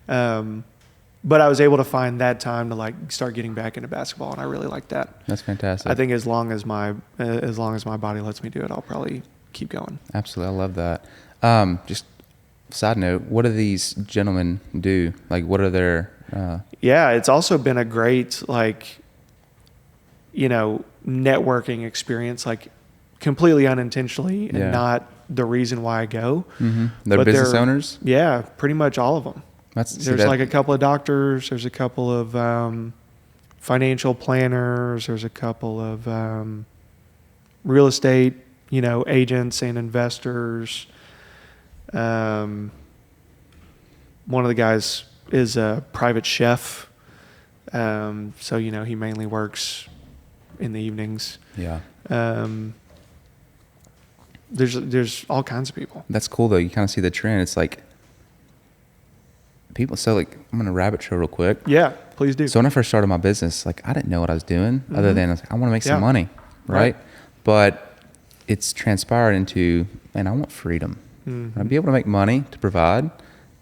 But I was able to find that time to start getting back into basketball, and I really like that. That's fantastic. I think as long as my body lets me do it, I'll probably keep going. Absolutely. I love that. Just side note, what do these gentlemen do? What are their, Yeah, it's also been a great, networking experience, completely unintentionally and not the reason why I go. They're business owners? Yeah, pretty much all of them. There's a couple of doctors. There's a couple of financial planners. There's a couple of real estate, agents and investors. One of the guys is a private chef. So, he mainly works in the evenings. Yeah. There's all kinds of people. That's cool though. You kind of see the trend. It's people. So I'm going to rabbit trail real quick. Yeah, please do. So when I first started my business, I didn't know what I was doing other than I want to make some money. Right. But it's transpired into, man, I want freedom. I'd be able to make money to provide,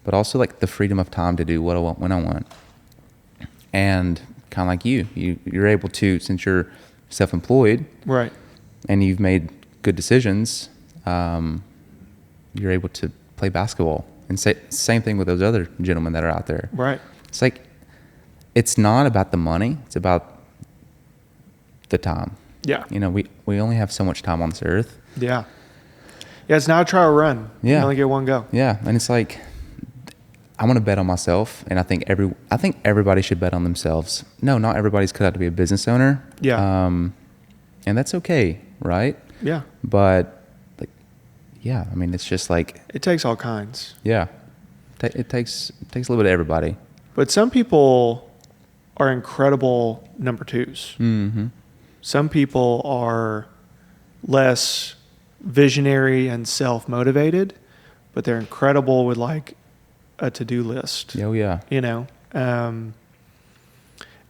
but also the freedom of time to do what I want when I want. And kind of like you're able to, since you're self-employed, right, and you've made good decisions, you're able to play basketball. And same thing with those other gentlemen that are out there. Right. It's it's not about the money; it's about the time. Yeah. We only have so much time on this earth. Yeah. Yeah, it's not a try or run. Yeah. You only get one go. Yeah, and it's I want to bet on myself, and I think everybody should bet on themselves. No, not everybody's cut out to be a business owner. Yeah. And that's okay, right? Yeah. But like, yeah, I mean, it's just like, It takes all kinds. yeah, it takes a little bit of everybody. But some people are incredible number twos. Mm-hmm. Some people are less visionary and self-motivated, but they're incredible with like a to-do list. Oh yeah. You know? And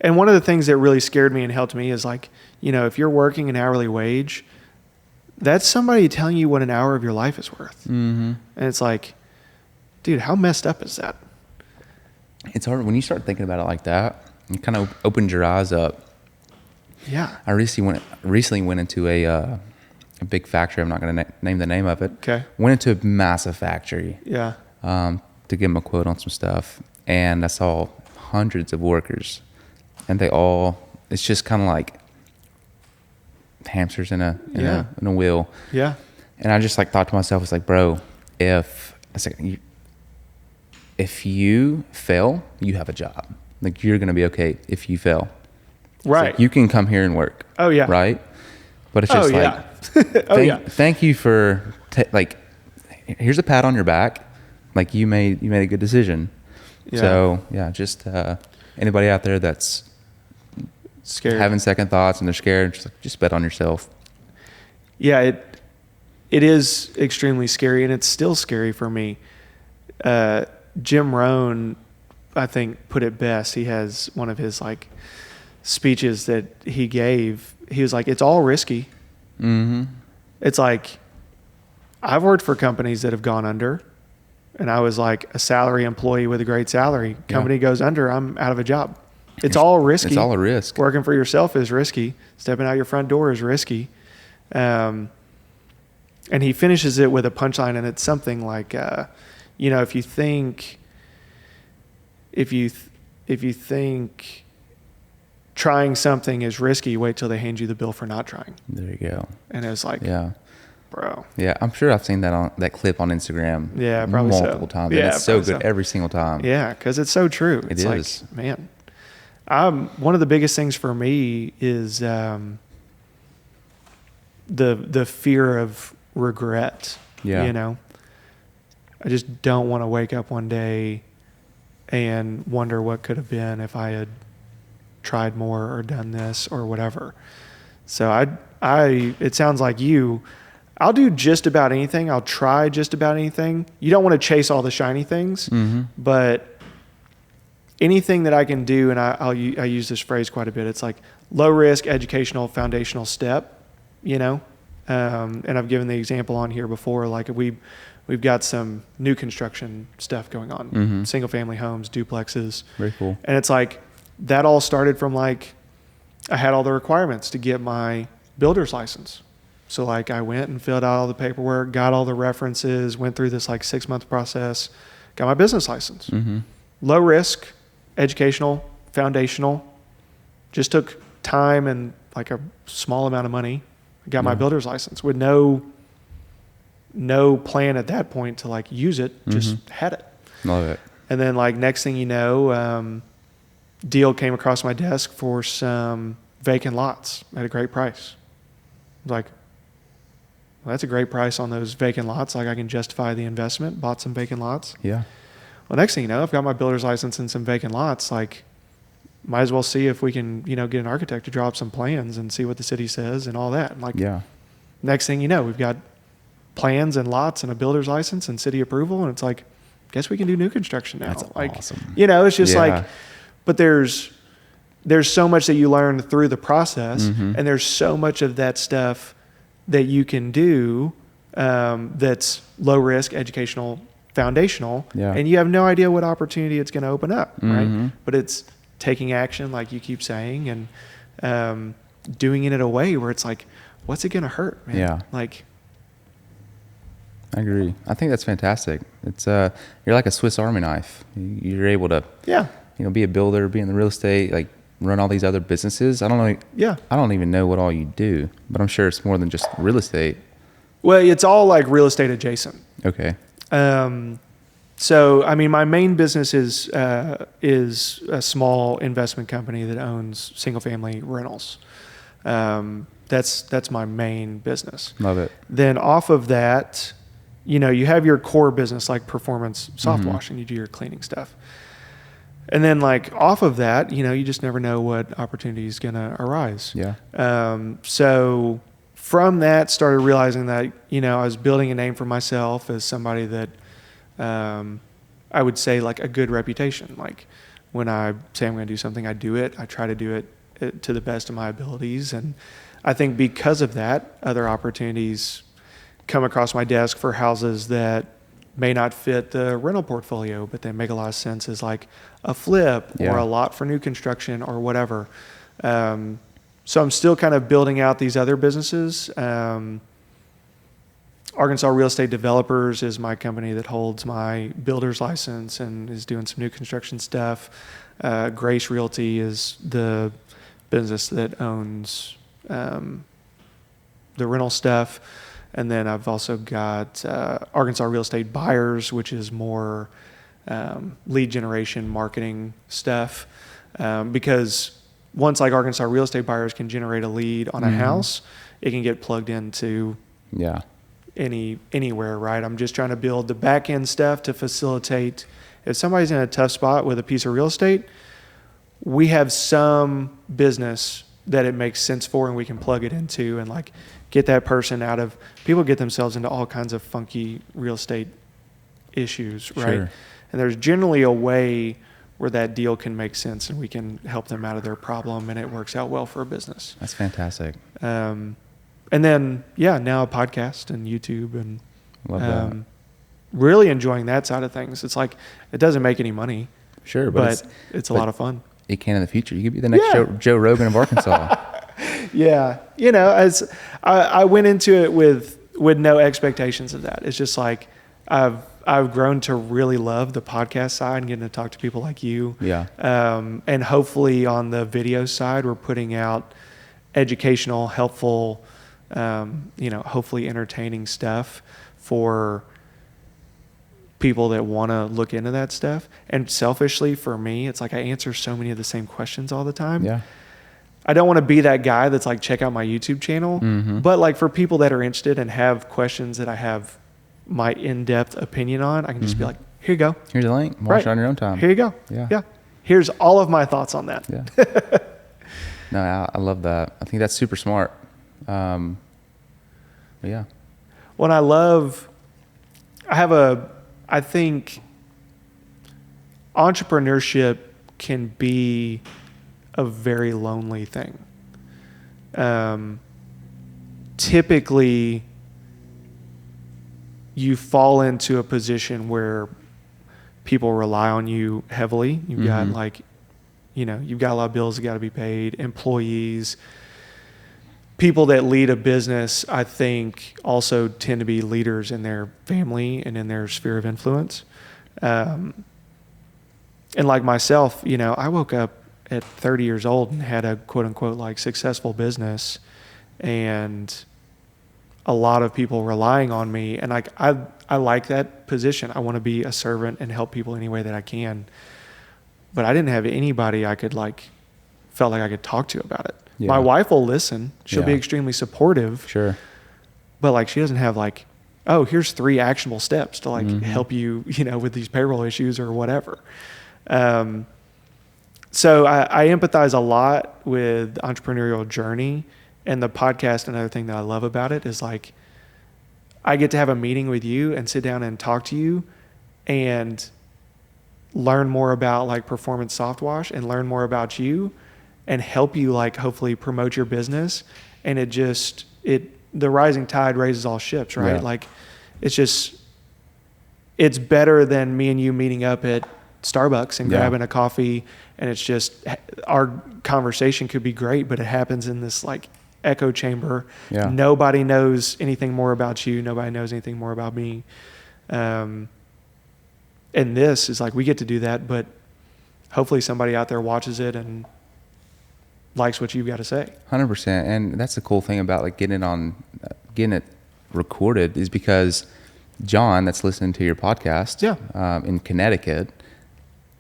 one of the things that really scared me and helped me is like, you know, if you're working an hourly wage, that's somebody telling you what an hour of your life is worth. Mm-hmm. And it's like, dude, how messed up is that? It's hard when you start thinking about it like that. It kind of opens your eyes up. Yeah. I recently went into a big factory. I'm not going to name the name of it. Okay. Went into a massive factory. Yeah. To give them a quote on some stuff, and I saw hundreds of workers, and it's just kind of like hamsters in a wheel. Yeah. And I just like thought to myself, it's like, bro, if you fail, you have a job. Like, you're going to be okay if you fail. Right. Like, you can come here and work. Oh yeah. Right. But it's just thank you for here's a pat on your back. Like, you made a good decision. Yeah. So yeah, just anybody out there that's scared, having second thoughts and they're scared, just bet on yourself. Yeah, it is extremely scary, and it's still scary for me. Jim Rohn, I think, put it best. He has one of his like speeches that he gave. He was like, "It's all risky." Mm-hmm. It's like, I've worked for companies that have gone under. And I was like a salary employee with a great salary. Company goes under, I'm out of a job. It's all risky. It's all a risk. Working for yourself is risky. Stepping out your front door is risky. And he finishes it with a punchline, and it's something like, you know, if you think trying something is risky, wait till they hand you the bill for not trying. There you go. And it was like, yeah. Bro. Yeah, I'm sure I've seen that clip on Instagram. Yeah, probably multiple times. Yeah, and it's so good every single time. Yeah, because it's so true. It's like, man, one of the biggest things for me is the fear of regret. Yeah, you know, I just don't want to wake up one day and wonder what could have been if I had tried more or done this or whatever. So it sounds like I'll do just about anything. I'll try just about anything. You don't want to chase all the shiny things, but anything that I can do, and I use this phrase quite a bit. It's like low risk, educational, foundational step, you know? And I've given the example on here before, like we've got some new construction stuff going on, single family homes, duplexes. Very cool. And it's like, that all started from like, I had all the requirements to get my builder's license. So like I went and filled out all the paperwork, got all the references, went through this like 6-month process, got my business license. Low risk, educational, foundational, just took time and like a small amount of money. Got my builder's license with no plan at that point to like use it, just had it. Love it. And then like next thing you know, deal came across my desk for some vacant lots at a great price. Like, well, that's a great price on those vacant lots. Like I can justify the investment, bought some vacant lots. Yeah. Well, next thing you know, I've got my builder's license and some vacant lots. Like, might as well see if we can, you know, get an architect to draw up some plans and see what the city says and all that. And like, next thing you know, we've got plans and lots and a builder's license and city approval. And it's like, guess we can do new construction now. That's like, awesome. You know, it's just like, but there's so much that you learn through the process, and there's so much of that stuff that you can do that's low risk, educational, foundational, and you have no idea what opportunity it's going to open up, right? But it's taking action, like you keep saying, and doing it in a way where it's like, what's it going to hurt, man? Yeah. Like, I agree. I think that's fantastic. It's you're like a Swiss Army knife. You're able to, be a builder, be in the real estate, like run all these other businesses. I don't know. I don't even know what all you do, but I'm sure it's more than just real estate. Well, it's all like real estate adjacent. Okay. So, I mean, my main business is a small investment company that owns single family rentals. That's my main business. Love it. Then off of that, you have your core business like Performance Softwash, and you do your cleaning stuff. And then like off of that, you just never know what opportunity is going to arise. Yeah. So from that, started realizing that, I was building a name for myself as somebody that I would say like a good reputation. Like when I say I'm going to do something, I do it. I try to do it to the best of my abilities. And I think because of that, other opportunities come across my desk for houses that may not fit the rental portfolio, but they make a lot of sense as like a flip or a lot for new construction or whatever. So I'm still kind of building out these other businesses. Arkansas Real Estate Developers is my company that holds my builder's license and is doing some new construction stuff. Grace Realty is the business that owns the rental stuff. And then I've also got Arkansas Real Estate Buyers, which is more lead generation marketing stuff. Because once like Arkansas Real Estate Buyers can generate a lead on a house, it can get plugged into anywhere, right? I'm just trying to build the back end stuff to facilitate if somebody's in a tough spot with a piece of real estate, we have some business that it makes sense for and we can plug it into and like get that person out of, people get themselves into all kinds of funky real estate issues, right? Sure. And there's generally a way where that deal can make sense and we can help them out of their problem and it works out well for a business. That's fantastic. And then, now a podcast and YouTube and Love that. really enjoying that side of things. It's like, it doesn't make any money. Sure, but it's a lot of fun. It can in the future. You could be the next Joe Rogan of Arkansas. Yeah. As I went into it with no expectations of that. It's just like, I've grown to really love the podcast side and getting to talk to people like you. Yeah. And hopefully on the video side, we're putting out educational, helpful, hopefully entertaining stuff for people that want to look into that stuff. And selfishly for me, it's like I answer so many of the same questions all the time. Yeah. I don't want to be that guy that's like, check out my YouTube channel. But like for people that are interested and have questions that I have my in-depth opinion on, I can just be like, here you go. Here's a link. Watch it on your own time. Here you go. Yeah. Here's all of my thoughts on that. Yeah. No, I love that. I think that's super smart. But yeah. Well, I think entrepreneurship can be a very lonely thing. Typically, you fall into a position where people rely on you heavily. You've got you've got a lot of bills that got to be paid, employees. People that lead a business, I think, also tend to be leaders in their family and in their sphere of influence. And like myself, I woke up at 30 years old and had a quote unquote like successful business and a lot of people relying on me. And like, I like that position. I want to be a servant and help people any way that I can. But I didn't have anybody felt like I could talk to about it. Yeah. My wife will listen. She'll be extremely supportive. Sure. But like, she doesn't have like, oh, here's 3 actionable steps to like help you, with these payroll issues or whatever. So I empathize a lot with the entrepreneurial journey, and the podcast. Another thing that I love about it is like, I get to have a meeting with you and sit down and talk to you and learn more about like Performance Softwash and learn more about you and help you like hopefully promote your business. And the rising tide raises all ships, right? Yeah. Like it's better than me and you meeting up at Starbucks and grabbing a coffee. And it's just, our conversation could be great, but it happens in this like echo chamber. Yeah. Nobody knows anything more about you. Nobody knows anything more about me. And this is like, we get to do that, but hopefully somebody out there watches it and likes what you've got to say. 100%. And that's the cool thing about like getting it recorded is because John, that's listening to your podcast in Connecticut,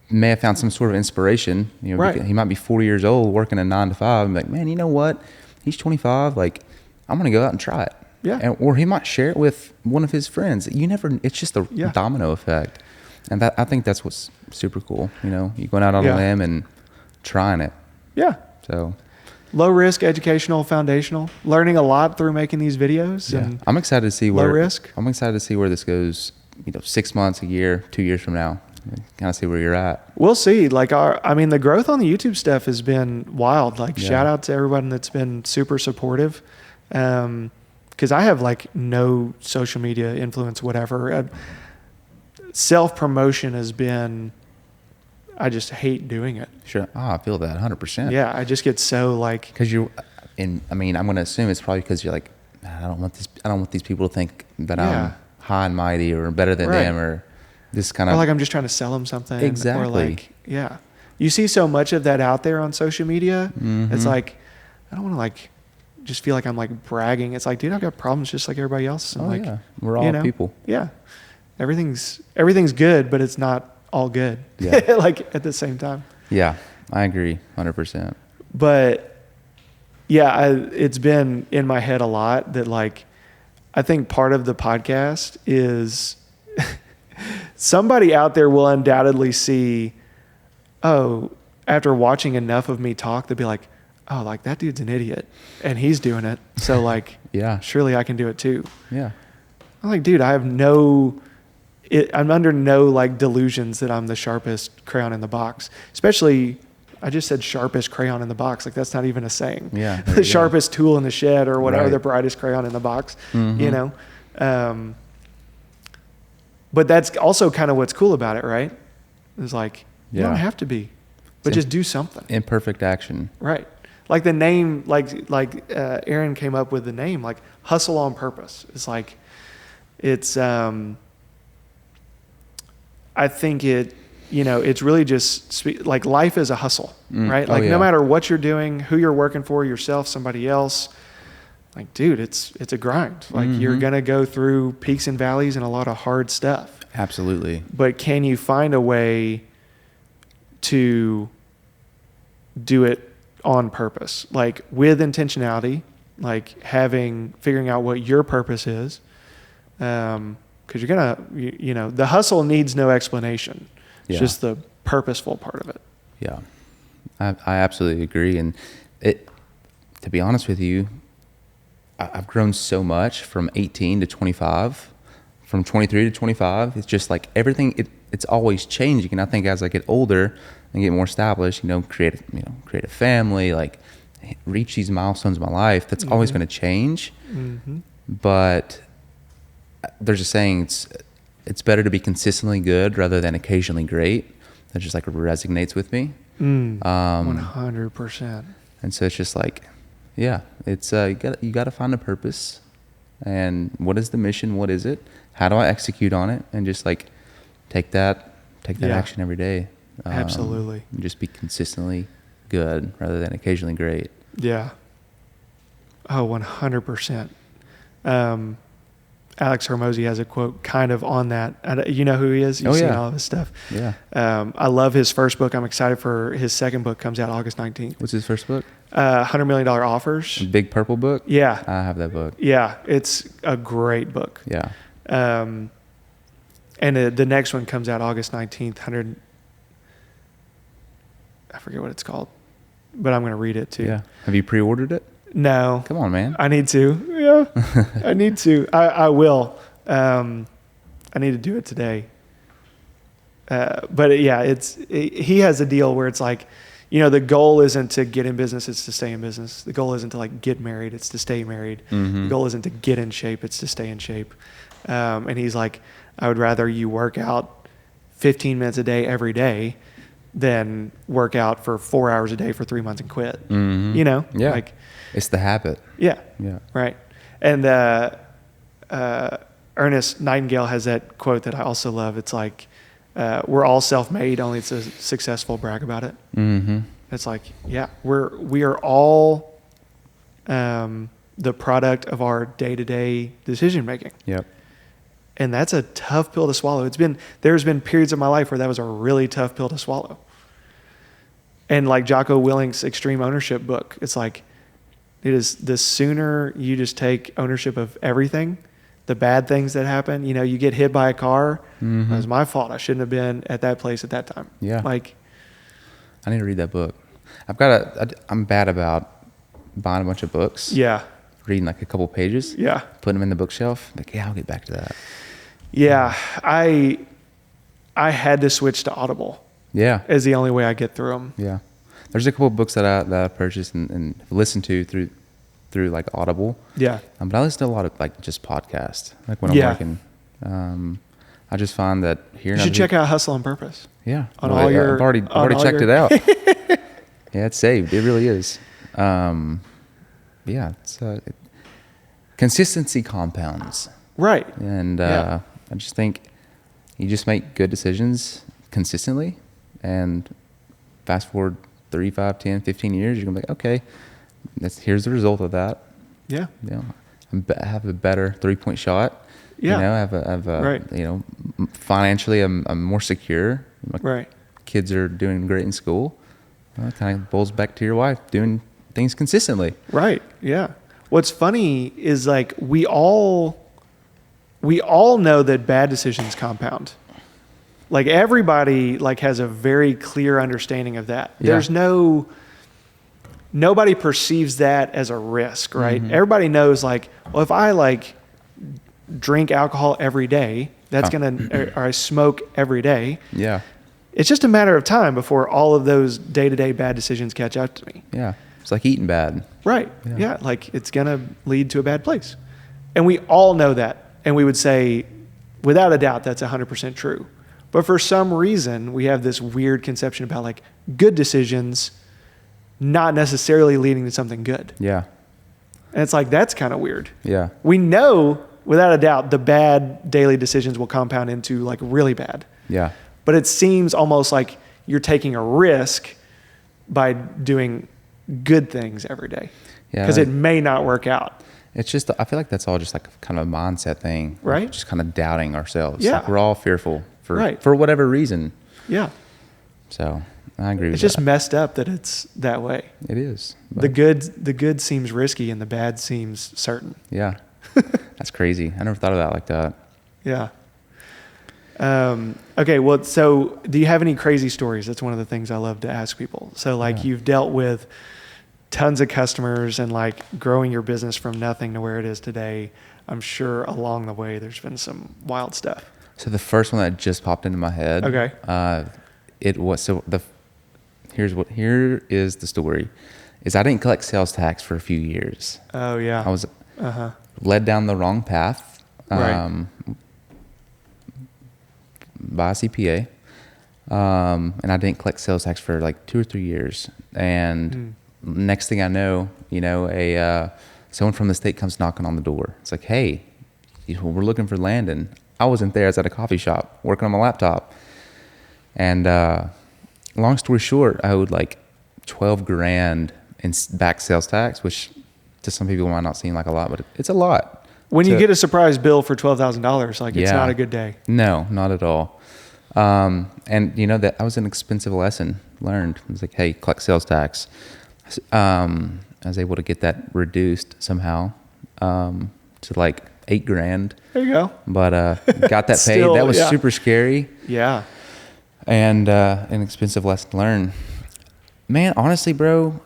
may have found some sort of inspiration. Right. He might be 40 years old working a 9 to 5 and be like, man, you know what? he's 25. Like, I'm going to go out and try it. Yeah. Or he might share it with one of his friends. It's just a domino effect. And I think that's what's super cool. You going out on a limb and trying it. Yeah. So low risk, educational, foundational, learning a lot through making these videos. Yeah. And I'm excited to see low risk. I'm excited to see where this goes, 6 months, a year, 2 years from now. Kind of see where you're at. We'll see. Like the growth on the YouTube stuff has been wild. Like shout out to everyone that's been super supportive. Cause I have like no social media influence, whatever. Self-promotion has been, I just hate doing it. Sure. I feel that 100%. Yeah. I just get so like, cause I'm going to assume it's probably because you're like, I don't want these people to think that I'm high and mighty or better than them or this kind of. Or like I'm just trying to sell them something. Exactly. Or like, you see so much of that out there on social media. Mm-hmm. It's like, I don't want to like, just feel like I'm like bragging. It's like, dude, I've got problems just like everybody else. And we're all people. Yeah. Everything's good, but it's not all good. Yeah. Like at the same time. Yeah, I agree 100%. But it's been in my head a lot that like, I think part of the podcast is somebody out there will undoubtedly see, after watching enough of me talk, they'll be like, oh, like that dude's an idiot and he's doing it. So like, surely I can do it too. Yeah. I'm like, dude, I'm under no like delusions that I'm the sharpest crayon in the box, especially I just said sharpest crayon in the box. Like that's not even a saying. Yeah. The sharpest tool in the shed or whatever, the brightest crayon in the box, Mm-hmm. But that's also kind of what's cool about it, right? It's like, you don't have to be, but just do something. Imperfect action. Right. Like the name, Aaron came up with the name, like hustle on purpose. It's like, I think it's really just like life is a hustle, right? Like no matter what you're doing, who you're working for, yourself, somebody else, like, dude, it's a grind. Like you're going to go through peaks and valleys and a lot of hard stuff. Absolutely. But can you find a way to do it on purpose, like with intentionality, like figuring out what your purpose is? Cause you're gonna, the hustle needs no explanation. It's just the purposeful part of it. Yeah. I absolutely agree. And to be honest with you, I've grown so much from 18 to 25, from 23 to 25. It's just like everything, it's always changing. And I think as I get older and get more established, create a family, like reach these milestones in my life, that's always going to change. Mm-hmm. But there's a saying, it's better to be consistently good rather than occasionally great. That just like resonates with me. 100%. And so it's just like, it's you got to find a purpose, and what is the mission? What is it? How do I execute on it? And just like take that action every day. Absolutely. And just be consistently good rather than occasionally great. Yeah. Oh, 100%. Alex Hormozy has a quote kind of on that. You know who he is? You've seen all of his stuff. Yeah. I love his first book. I'm excited for his second book. Comes out August 19th. What's his first book? $100 Million Offers. A big purple book? Yeah. I have that book. Yeah. It's a great book. Yeah. And the next one comes out August 19th. I forget what it's called, but I'm going to read it too. Yeah. Have you pre-ordered it? No. Come on, man. I need to. Yeah. I need to. I will. I need to do it today. But he has a deal where it's like, the goal isn't to get in business, it's to stay in business. The goal isn't to like get married, it's to stay married. Mm-hmm. The goal isn't to get in shape, it's to stay in shape. And he's like, I would rather you work out 15 minutes a day every day than work out for 4 hours a day for 3 months and quit. Mm-hmm. Yeah. Like, it's the habit. Yeah. Yeah. Right. And Ernest Nightingale has that quote that I also love. It's like, we're all self-made, only it's a successful brag about it. Mm-hmm. It's like, we are all the product of our day-to-day decision making. Yep. And that's a tough pill to swallow. There's been periods of my life where that was a really tough pill to swallow. And like Jocko Willink's Extreme Ownership book, it's like, It is the sooner you just take ownership of everything, the bad things that happen. You know, you get hit by a car. Mm-hmm. It was my fault. I shouldn't have been at that place at that time. Yeah. Like, I need to read that book. I'm bad about buying a bunch of books. yeah. Reading like a couple pages. Yeah. Putting them in the bookshelf. Like, yeah, I'll get back to that. Yeah. I had to switch to Audible. Yeah. Is the only way I get through them. Yeah. There's a couple of books that I purchased and listened to through like Audible. Yeah. But I listen to a lot of like just podcasts. Like when I'm working. I just find that here. You should check out Hustle on Purpose. Yeah. On all your. I've already checked it out. Yeah, it's saved. It really is. Yeah. It's consistency compounds. Right. And I just think you just make good decisions consistently, and fast forward 3, 5, 10, 15 years, you're gonna be like, okay, here's the result of that. Yeah. You know, I have a better 3-point shot. Yeah. You know, I have right. You know, financially, I'm more secure. My right. kids are doing great in school. It kind of boils back to your wife doing things consistently. Right. Yeah. What's funny is like we all know that bad decisions compound. Like everybody like has a very clear understanding of that. Yeah. There's nobody perceives that as a risk, right? Mm-hmm. Everybody knows like, well, if I like drink alcohol every day, that's or I smoke every day. Yeah. It's just a matter of time before all of those day-to-day bad decisions catch up to me. Yeah. It's like eating bad. Right. Yeah. Like it's going to lead to a bad place. And we all know that. And we would say, without a doubt, that's 100% true. But for some reason, we have this weird conception about like good decisions not necessarily leading to something good. Yeah. And it's like, that's kind of weird. Yeah. We know, without a doubt, the bad daily decisions will compound into like really bad. Yeah. But it seems almost like you're taking a risk by doing good things every day. Yeah. Because it may not work out. It's just, I feel like that's all just like kind of a mindset thing. Right. Just kind of doubting ourselves. Yeah. Like we're all fearful for whatever reason. Yeah. So I agree with It's that. just messed up that it's that way. It is. The good seems risky and the bad seems certain. Yeah. That's crazy. I never thought of that like that. Yeah. Okay. Well, so do you have any crazy stories? That's one of the things I love to ask people. So like you've dealt with tons of customers and like growing your business from nothing to where it is today. I'm sure along the way there's been some wild stuff. So the first one that just popped into my head. Okay. It was here is the story. Is I didn't collect sales tax for a few years. Oh yeah. I was led down the wrong path. Right. By a CPA. And I didn't collect sales tax for like 2 or 3 years. And next thing I know, someone from the state comes knocking on the door. It's like, hey, we're looking for Landon. I wasn't there. I was at a coffee shop working on my laptop. And long story short, I owed like $12,000 in back sales tax, which to some people might not seem like a lot, but it's a lot. When you get a surprise bill for $12,000, like it's not a good day. No, not at all. And that was an expensive lesson learned. It was like, hey, collect sales tax. I was able to get that reduced somehow to like $8,000. There you go. But got that paid. That was super scary. Yeah. And an expensive lesson learned. Man, honestly, bro,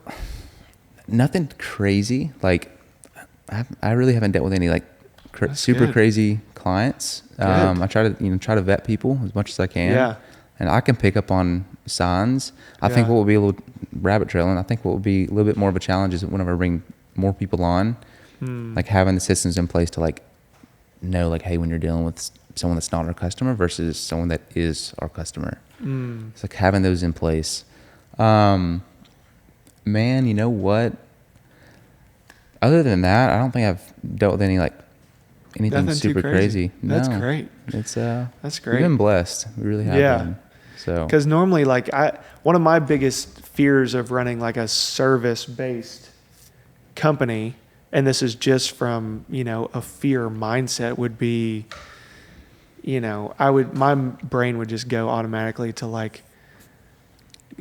nothing crazy. Like I really haven't dealt with any like super crazy clients. I try to vet people as much as I can. Yeah. And I can pick up on signs. I think what will be a little rabbit trailing. I think what will be a little bit more of a challenge is whenever I bring more people on, like having the systems in place to like know like, hey, when you're dealing with someone that's not our customer versus someone that is our customer. It's like having those in place. Man, you know what? Other than that, I don't think I've dealt with anything Nothing super crazy. No. That's great. That's great. We've been blessed. We really have been. So, because normally, like one of my biggest fears of running like a service-based company, and this is just from a fear mindset, would be, my brain would just go automatically to like,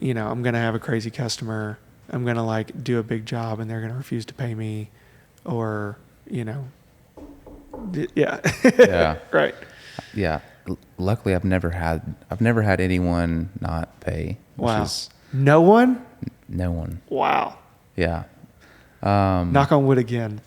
I'm gonna have a crazy customer. I'm going to like do a big job and they're going to refuse to pay me, or, you know, yeah. Yeah. Right. Yeah. Luckily, I've never had anyone not pay. Wow. No one? No one. Wow. Yeah. Knock on wood again.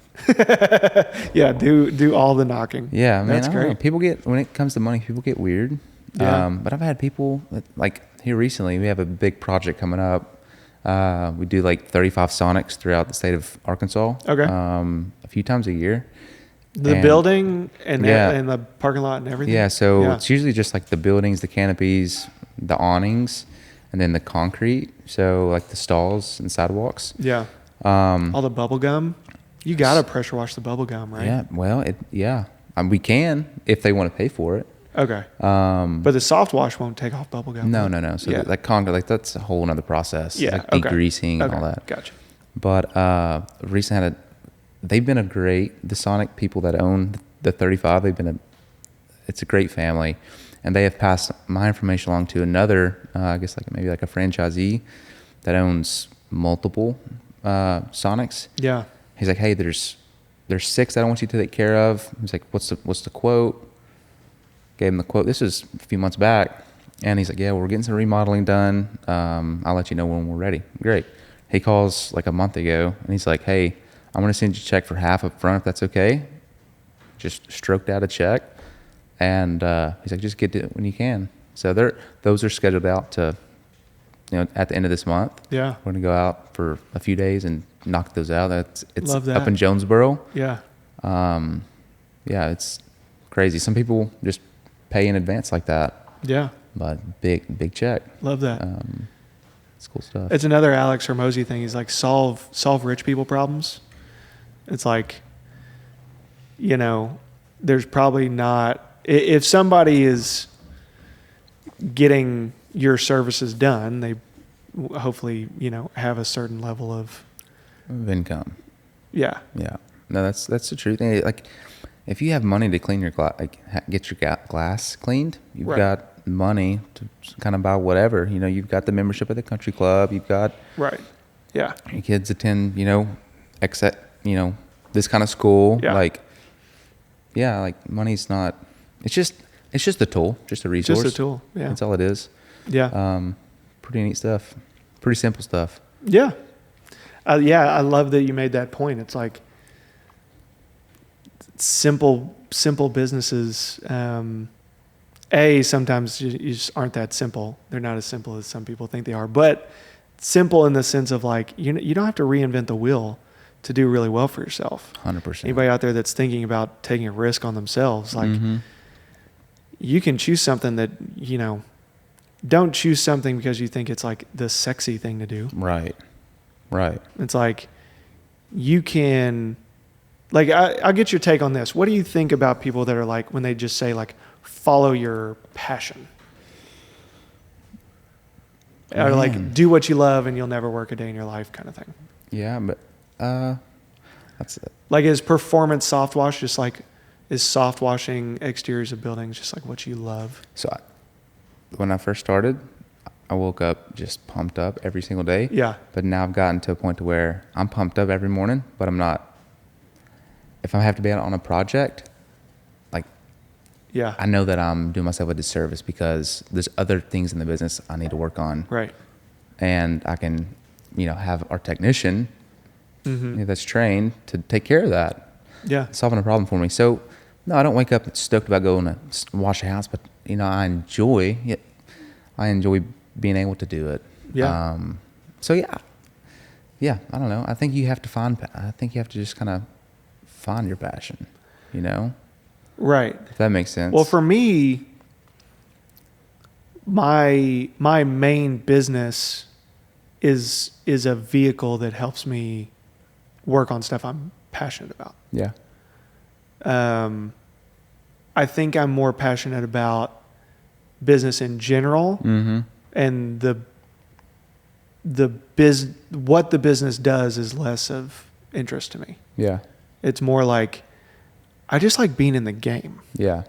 Yeah. Do all the knocking. Yeah, man. That's I don't great. know. People when it comes to money, people get weird. Yeah. But I've had people like here recently, we have a big project coming up. We do like 35 Sonics throughout the state of Arkansas. Okay. A few times a year. The building and the parking lot and everything. Yeah. So it's usually just like the buildings, the canopies, the awnings, and then the concrete. So like the stalls and sidewalks. Yeah. All the bubble gum. You got to pressure wash the bubble gum, right? Yeah. Well, we can if they want to pay for it. Okay. But the soft wash won't take off bubble gum. No. So like concrete, like that's a whole other process. Yeah. Like degreasing and all that. Gotcha. But recently they've been the Sonic people that own the 35, it's a great family, and they have passed my information along to another, I guess maybe like a franchisee that owns multiple Sonics. Yeah. He's like, hey, there's 6 that I want you to take care of. He's like, what's the quote? Gave him the quote. This was a few months back. And he's like, yeah, we're getting some remodeling done. I'll let you know when we're ready. Great. He calls like a month ago and he's like, hey, I'm going to send you a check for half up front if that's okay. Just stroked out a check. And he's like, just get to it when you can. So those are scheduled out to, at the end of this month. Yeah. We're going to go out for a few days and knock those out. It's Love that. up in Jonesboro. Yeah. Yeah, it's crazy. Some people just pay in advance like that. Yeah. But big check. Love that. It's cool stuff. It's another Alex Hormozy thing. He's like, solve rich people problems. It's like, there's probably not, if somebody is getting your services done, they hopefully, have a certain level of income. Yeah. Yeah. No, that's the truth. Like, if you have money to clean your get your glass cleaned, you've got money to kind of buy whatever. You've got the membership at the country club. You've got right. Yeah. Your kids attend, this kind of school. Yeah. Like money's not. It's just a tool, just a resource. Just a tool. Yeah. That's all it is. Yeah. Pretty neat stuff. Pretty simple stuff. Yeah. I love that you made that point. It's like simple businesses. Sometimes you just aren't that simple. They're not as simple as some people think they are, but simple in the sense of like, you don't have to reinvent the wheel to do really well for yourself. 100%. Anybody out there that's thinking about taking a risk on themselves, like you can choose something that, don't choose something because you think it's like the sexy thing to do. Right. It's like you can, like, I'll get your take on this. What do you think about people that are like, when they just say like, follow your passion? Or like, do what you love and you'll never work a day in your life kind of thing. Yeah, but that's it. Like, is Performance Softwash just like, is soft washing exteriors of buildings just like what you love? So when I first started, I woke up just pumped up every single day. Yeah. But now I've gotten to a point to where I'm pumped up every morning, but I'm not. If I have to be out on a project, like, yeah, I know that I'm doing myself a disservice because there's other things in the business I need to work on. Right. And I can, have our technician that's trained to take care of that. Yeah. Solving a problem for me. So, no, I don't wake up stoked about going to wash a house, but, I enjoy it. I enjoy being able to do it. Yeah. So, yeah, I don't know. I think you have to just kind of find your passion, Right. If that makes sense. Well, for me, my main business is a vehicle that helps me work on stuff I'm passionate about. Yeah. I think I'm more passionate about business in general and what the business does is less of interest to me. Yeah. It's more like, I just like being in the game. Yeah.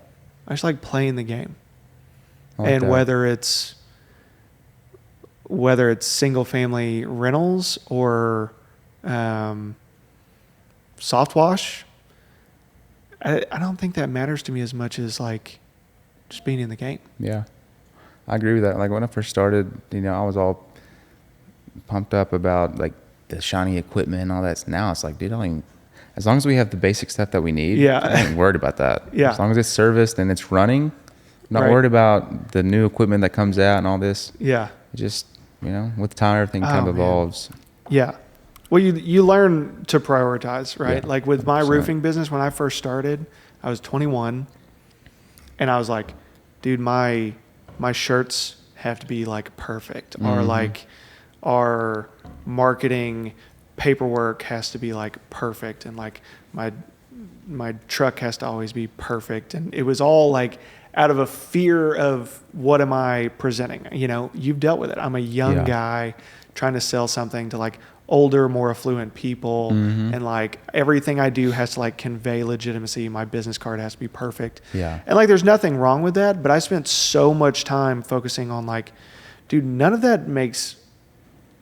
I just like playing the game. I like and that. whether it's whether it's single family rentals or softwash, I don't think that matters to me as much as like just being in the game. Yeah, I agree with that. Like when I first started, I was all pumped up about like the shiny equipment and all that. Now it's like, dude, I don't even, as long as we have the basic stuff that we need, Yeah. I ain't worried about that. Yeah. As long as it's serviced and it's running, I'm not Right. worried about the new equipment that comes out and all this. Yeah. It just, with time, everything kind of man. evolves. Yeah. Well, you learn to prioritize, right? Yeah, like with my 100%. roofing business, when I first started, I was 21 and I was like, dude, my shirts have to be like perfect, or like our marketing paperwork has to be like perfect, and like my truck has to always be perfect. And it was all like out of a fear of what am I presenting? You've dealt with it. I'm a young guy trying to sell something to like older, more affluent people. And like everything I do has to like convey legitimacy. My business card has to be perfect. Yeah. And like, there's nothing wrong with that, but I spent so much time focusing on like, dude, none of that makes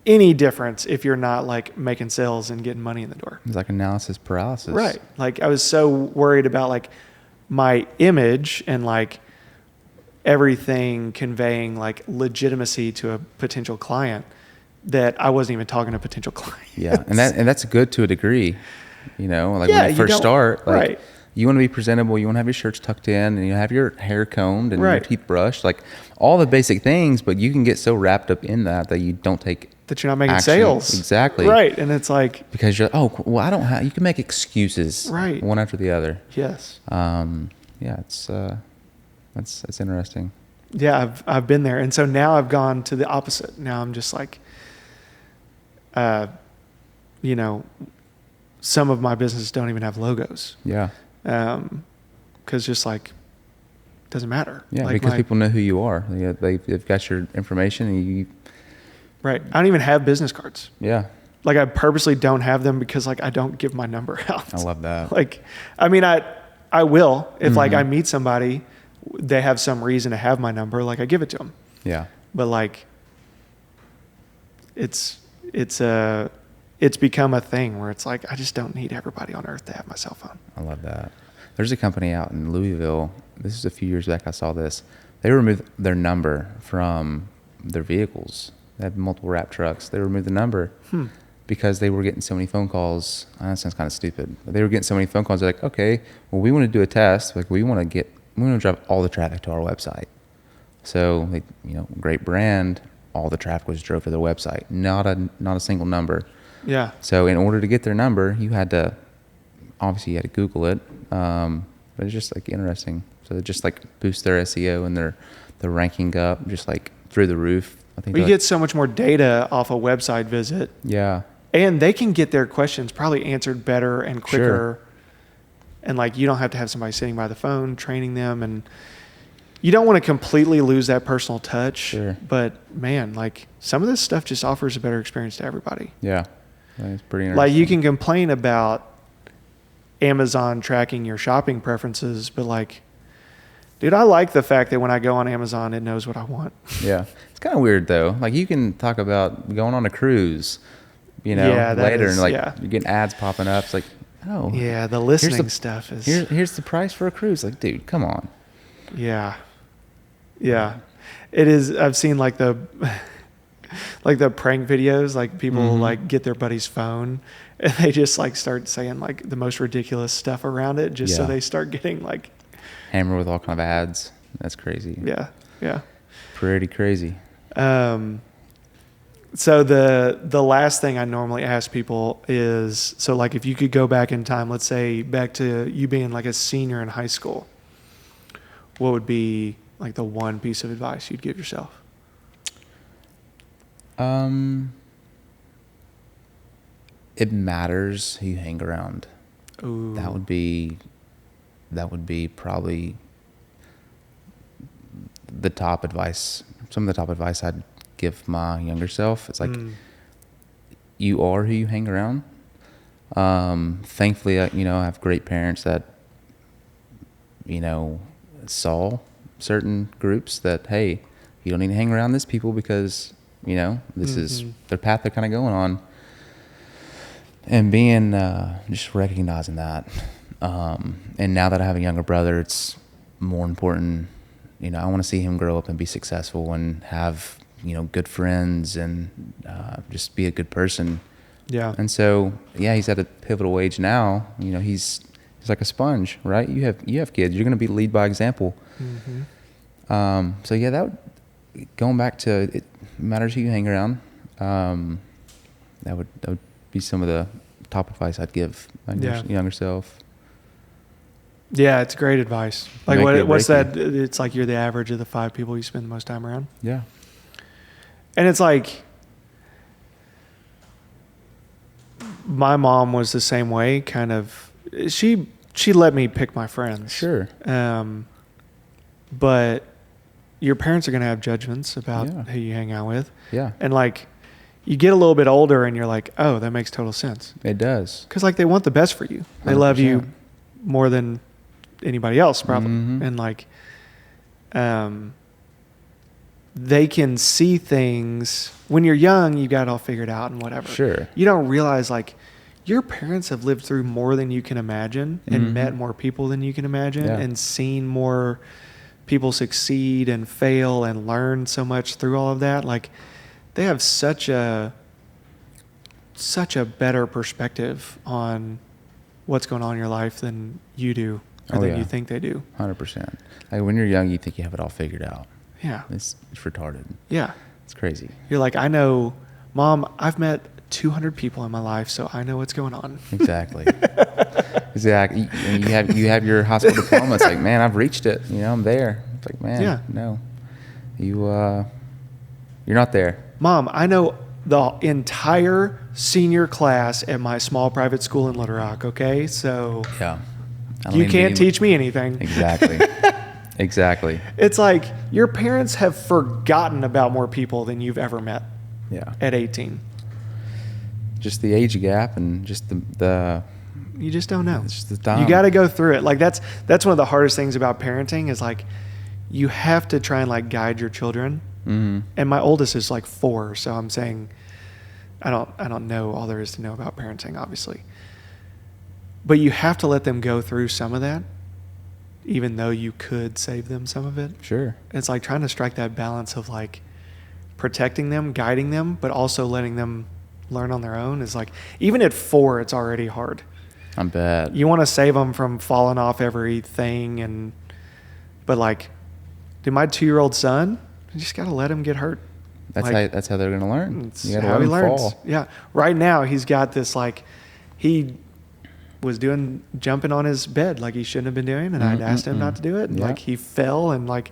any difference if you're not like making sales and getting money in the door. It's like analysis paralysis. Right. Like I was so worried about like my image and like everything conveying like legitimacy to a potential client that I wasn't even talking to potential clients. Yeah. And that's good to a degree, like when Yeah, you you first don't- start, like right. you want to be presentable. You want to have your shirts tucked in and you have your hair combed and your Right. teeth brushed, like all the basic things, but you can get so wrapped up in that you don't take That you're not making action. sales. Exactly. Right. And it's like, Because you're, I don't have, you can make excuses Right. one after the other. yes. Yeah, it's, that's interesting. Yeah, I've been there. And so now I've gone to the opposite. Now I'm just like, some of my businesses don't even have logos. Yeah. Cause just like, doesn't matter. Yeah. Like Because people know who you are. They've got your information and you, right. I don't even have business cards. yeah. Like I purposely don't have them because like I don't give my number out. I love that. Like, I mean, I will, if like I meet somebody, they have some reason to have my number, like I give it to them. Yeah. But like, it's become a thing where it's like, I just don't need everybody on earth to have my cell phone. I love that. There's a company out in Louisville. This is a few years back. I saw this. They removed their number from their vehicles. They have multiple wrap trucks. They removed the number because they were getting so many phone calls. That sounds kind of stupid. But they were getting so many phone calls. They're like, okay, well, we want to do a test. Like, we want to drive all the traffic to our website. So, like, great brand. All the traffic was drove to their website. Not a single number. Yeah. So in order to get their number, you had to Google it. But it's just like interesting. So it just like boosts their SEO and their ranking up just like through the roof. I think You get so much more data off a website visit. Yeah. And they can get their questions probably answered better and quicker. Sure. And like, you don't have to have somebody sitting by the phone training them, and you don't want to completely lose that personal touch. Sure. But man, like some of this stuff just offers a better experience to everybody. Yeah. It's pretty interesting. Like you can complain about Amazon tracking your shopping preferences, but like, dude, I like the fact that when I go on Amazon, it knows what I want. Yeah. It's kind of weird though. Like you can talk about going on a cruise, Yeah, that later is- and like yeah. you're getting ads popping up. It's like, oh, Yeah, the listening the- stuff is. here's the price for a cruise. Like, dude, come on. Yeah. Yeah. It is. I've seen like the prank videos, like people like get their buddy's phone and they just like start saying like the most ridiculous stuff around it just so Yeah. they start getting like, Hammer with all kind of ads. That's crazy. yeah. Yeah. Pretty crazy. So the last thing I normally ask people is, so like if you could go back in time, let's say back to you being like a senior in high school, what would be like the one piece of advice you'd give yourself? It matters who you hang around. Ooh. That would be probably the top advice. Some of the top advice I'd give my younger self. It's like, you are who you hang around. Thankfully, I have great parents that, saw certain groups that, hey, you don't need to hang around these people because this is their path they're kind of going on. And being, just recognizing that. And now that I have a younger brother, it's more important, I want to see him grow up and be successful and have, good friends and just be a good person. Yeah. And so, he's at a pivotal age now. He's like a sponge, right? You have kids. You're going to lead by example. Going back to it matters who you hang around. That would be some of the top advice I'd give my younger self. Yeah, it's great advice. Like what's that? It's like you're the average of the 5 people you spend the most time around. Yeah. And it's like, my mom was the same way, kind of. She let me pick my friends. Sure. But your parents are going to have judgments about who you hang out with. Yeah. And like, you get a little bit older and you're like, oh, that makes total sense. It does. Because like, they want the best for you. They 100%. love you more than anybody else, probably. And like, they can see things. When you're young, you got it all figured out and whatever. Sure. You don't realize like, your parents have lived through more than you can imagine and met more people than you can imagine and seen more people succeed and fail and learn so much through all of that. Like, they have such a better perspective on what's going on in your life than you do, or than you think they do. 100%. Like, when you're young, you think you have it all figured out. Yeah. It's retarded. Yeah. It's crazy. You're like, I know, Mom, I've met 200 people in my life, so I know what's going on. Exactly. Exactly. You have your high school diploma. It's like, man, I've reached it. I'm there. It's like, man, no, you're not there. Mom, I know the entire senior class at my small private school in Little Rock. Okay, so you can't teach me anything. Exactly. Exactly. It's like your parents have forgotten about more people than you've ever met. Yeah. At 18. Just the age gap and just the you just don't know. It's just the time. You got to go through it. Like that's one of the hardest things about parenting is like you have to try and like guide your children. And my oldest is like 4, so I'm saying I don't know all there is to know about parenting, obviously. But you have to let them go through some of that, even though you could save them some of it. Sure. It's like trying to strike that balance of like protecting them, guiding them, but also letting them learn on their own is like, even at 4, it's already hard. I bet. You want to save them from falling off everything, but like, dude, my 2-year-old son, you just got to let him get hurt. That's how they're going to learn. It's how he learns. Fall. Yeah. Right now, he's got this, like, he was jumping on his bed like he shouldn't have been doing, and I'd asked him not to do it. And like, he fell, and like,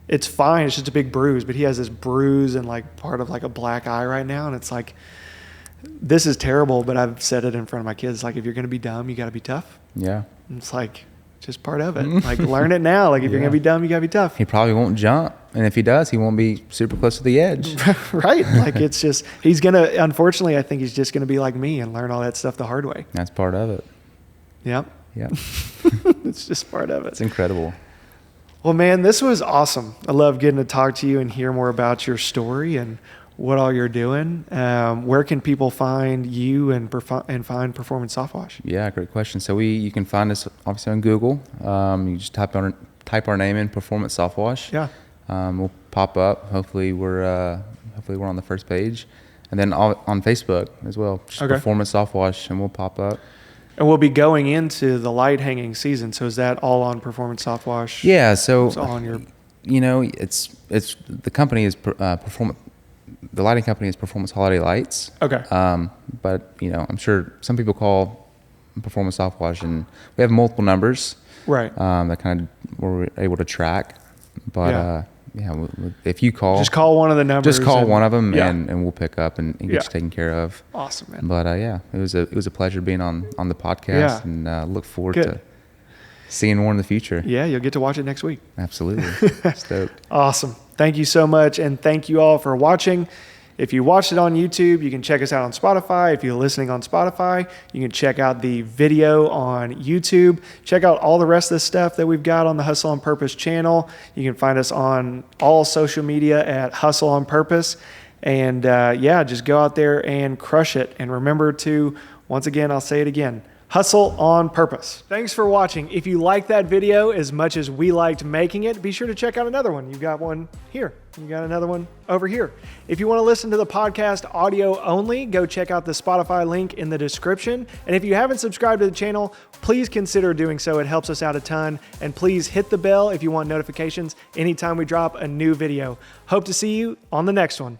it's fine. It's just a big bruise, but he has this bruise and like part of like a black eye right now. And it's like, this is terrible, but I've said it in front of my kids. Like, if you're going to be dumb, you got to be tough. Yeah. And it's like, just part of it. Like, learn it now. Like, if you're going to be dumb, you got to be tough. He probably won't jump. And if he does, he won't be super close to the edge. Right. Like, it's just, he's going to, unfortunately, I think he's just going to be like me and learn all that stuff the hard way. That's part of it. Yep. Yeah. It's just part of it. It's incredible. Well, man, this was awesome. I love getting to talk to you and hear more about your story and what all you're doing. Where can people find you and find Performance Softwash? Yeah, great question. So you can find us obviously on Google. You just type our name in, Performance Softwash. Yeah. We'll pop up. Hopefully we're on the first page, and then on Facebook as well. Just Performance Softwash, and we'll pop up. And we'll be going into the light hanging season. So is that all on Performance Softwash? Yeah. So it's all on your. It's the company is Performance. The lighting company is Performance Holiday Lights. Okay. But I'm sure some people call Performance Softwash, and we have multiple numbers. Right. That kind of we're able to track. But if you just call one of the numbers. Just call one of them, and we'll pick up and get you taken care of. Awesome, man. But it was a pleasure being on the podcast, and look forward to seeing more in the future. Yeah, you'll get to watch it next week. Absolutely. Stoked. Awesome. Thank you so much, and thank you all for watching. If you watched it on YouTube, you can check us out on Spotify. If you're listening on Spotify, you can check out the video on YouTube. Check out all the rest of the stuff that we've got on the Hustle on Purpose channel. You can find us on all social media at Hustle on Purpose. And yeah, just go out there and crush it. And remember to, once again, I'll say it again, hustle on purpose. Thanks for watching. If you liked that video as much as we liked making it, be sure to check out another one. You've got one here. You got another one over here. If you want to listen to the podcast audio only, go check out the Spotify link in the description. And if you haven't subscribed to the channel, please consider doing so. It helps us out a ton. And please hit the bell if you want notifications anytime we drop a new video. Hope to see you on the next one.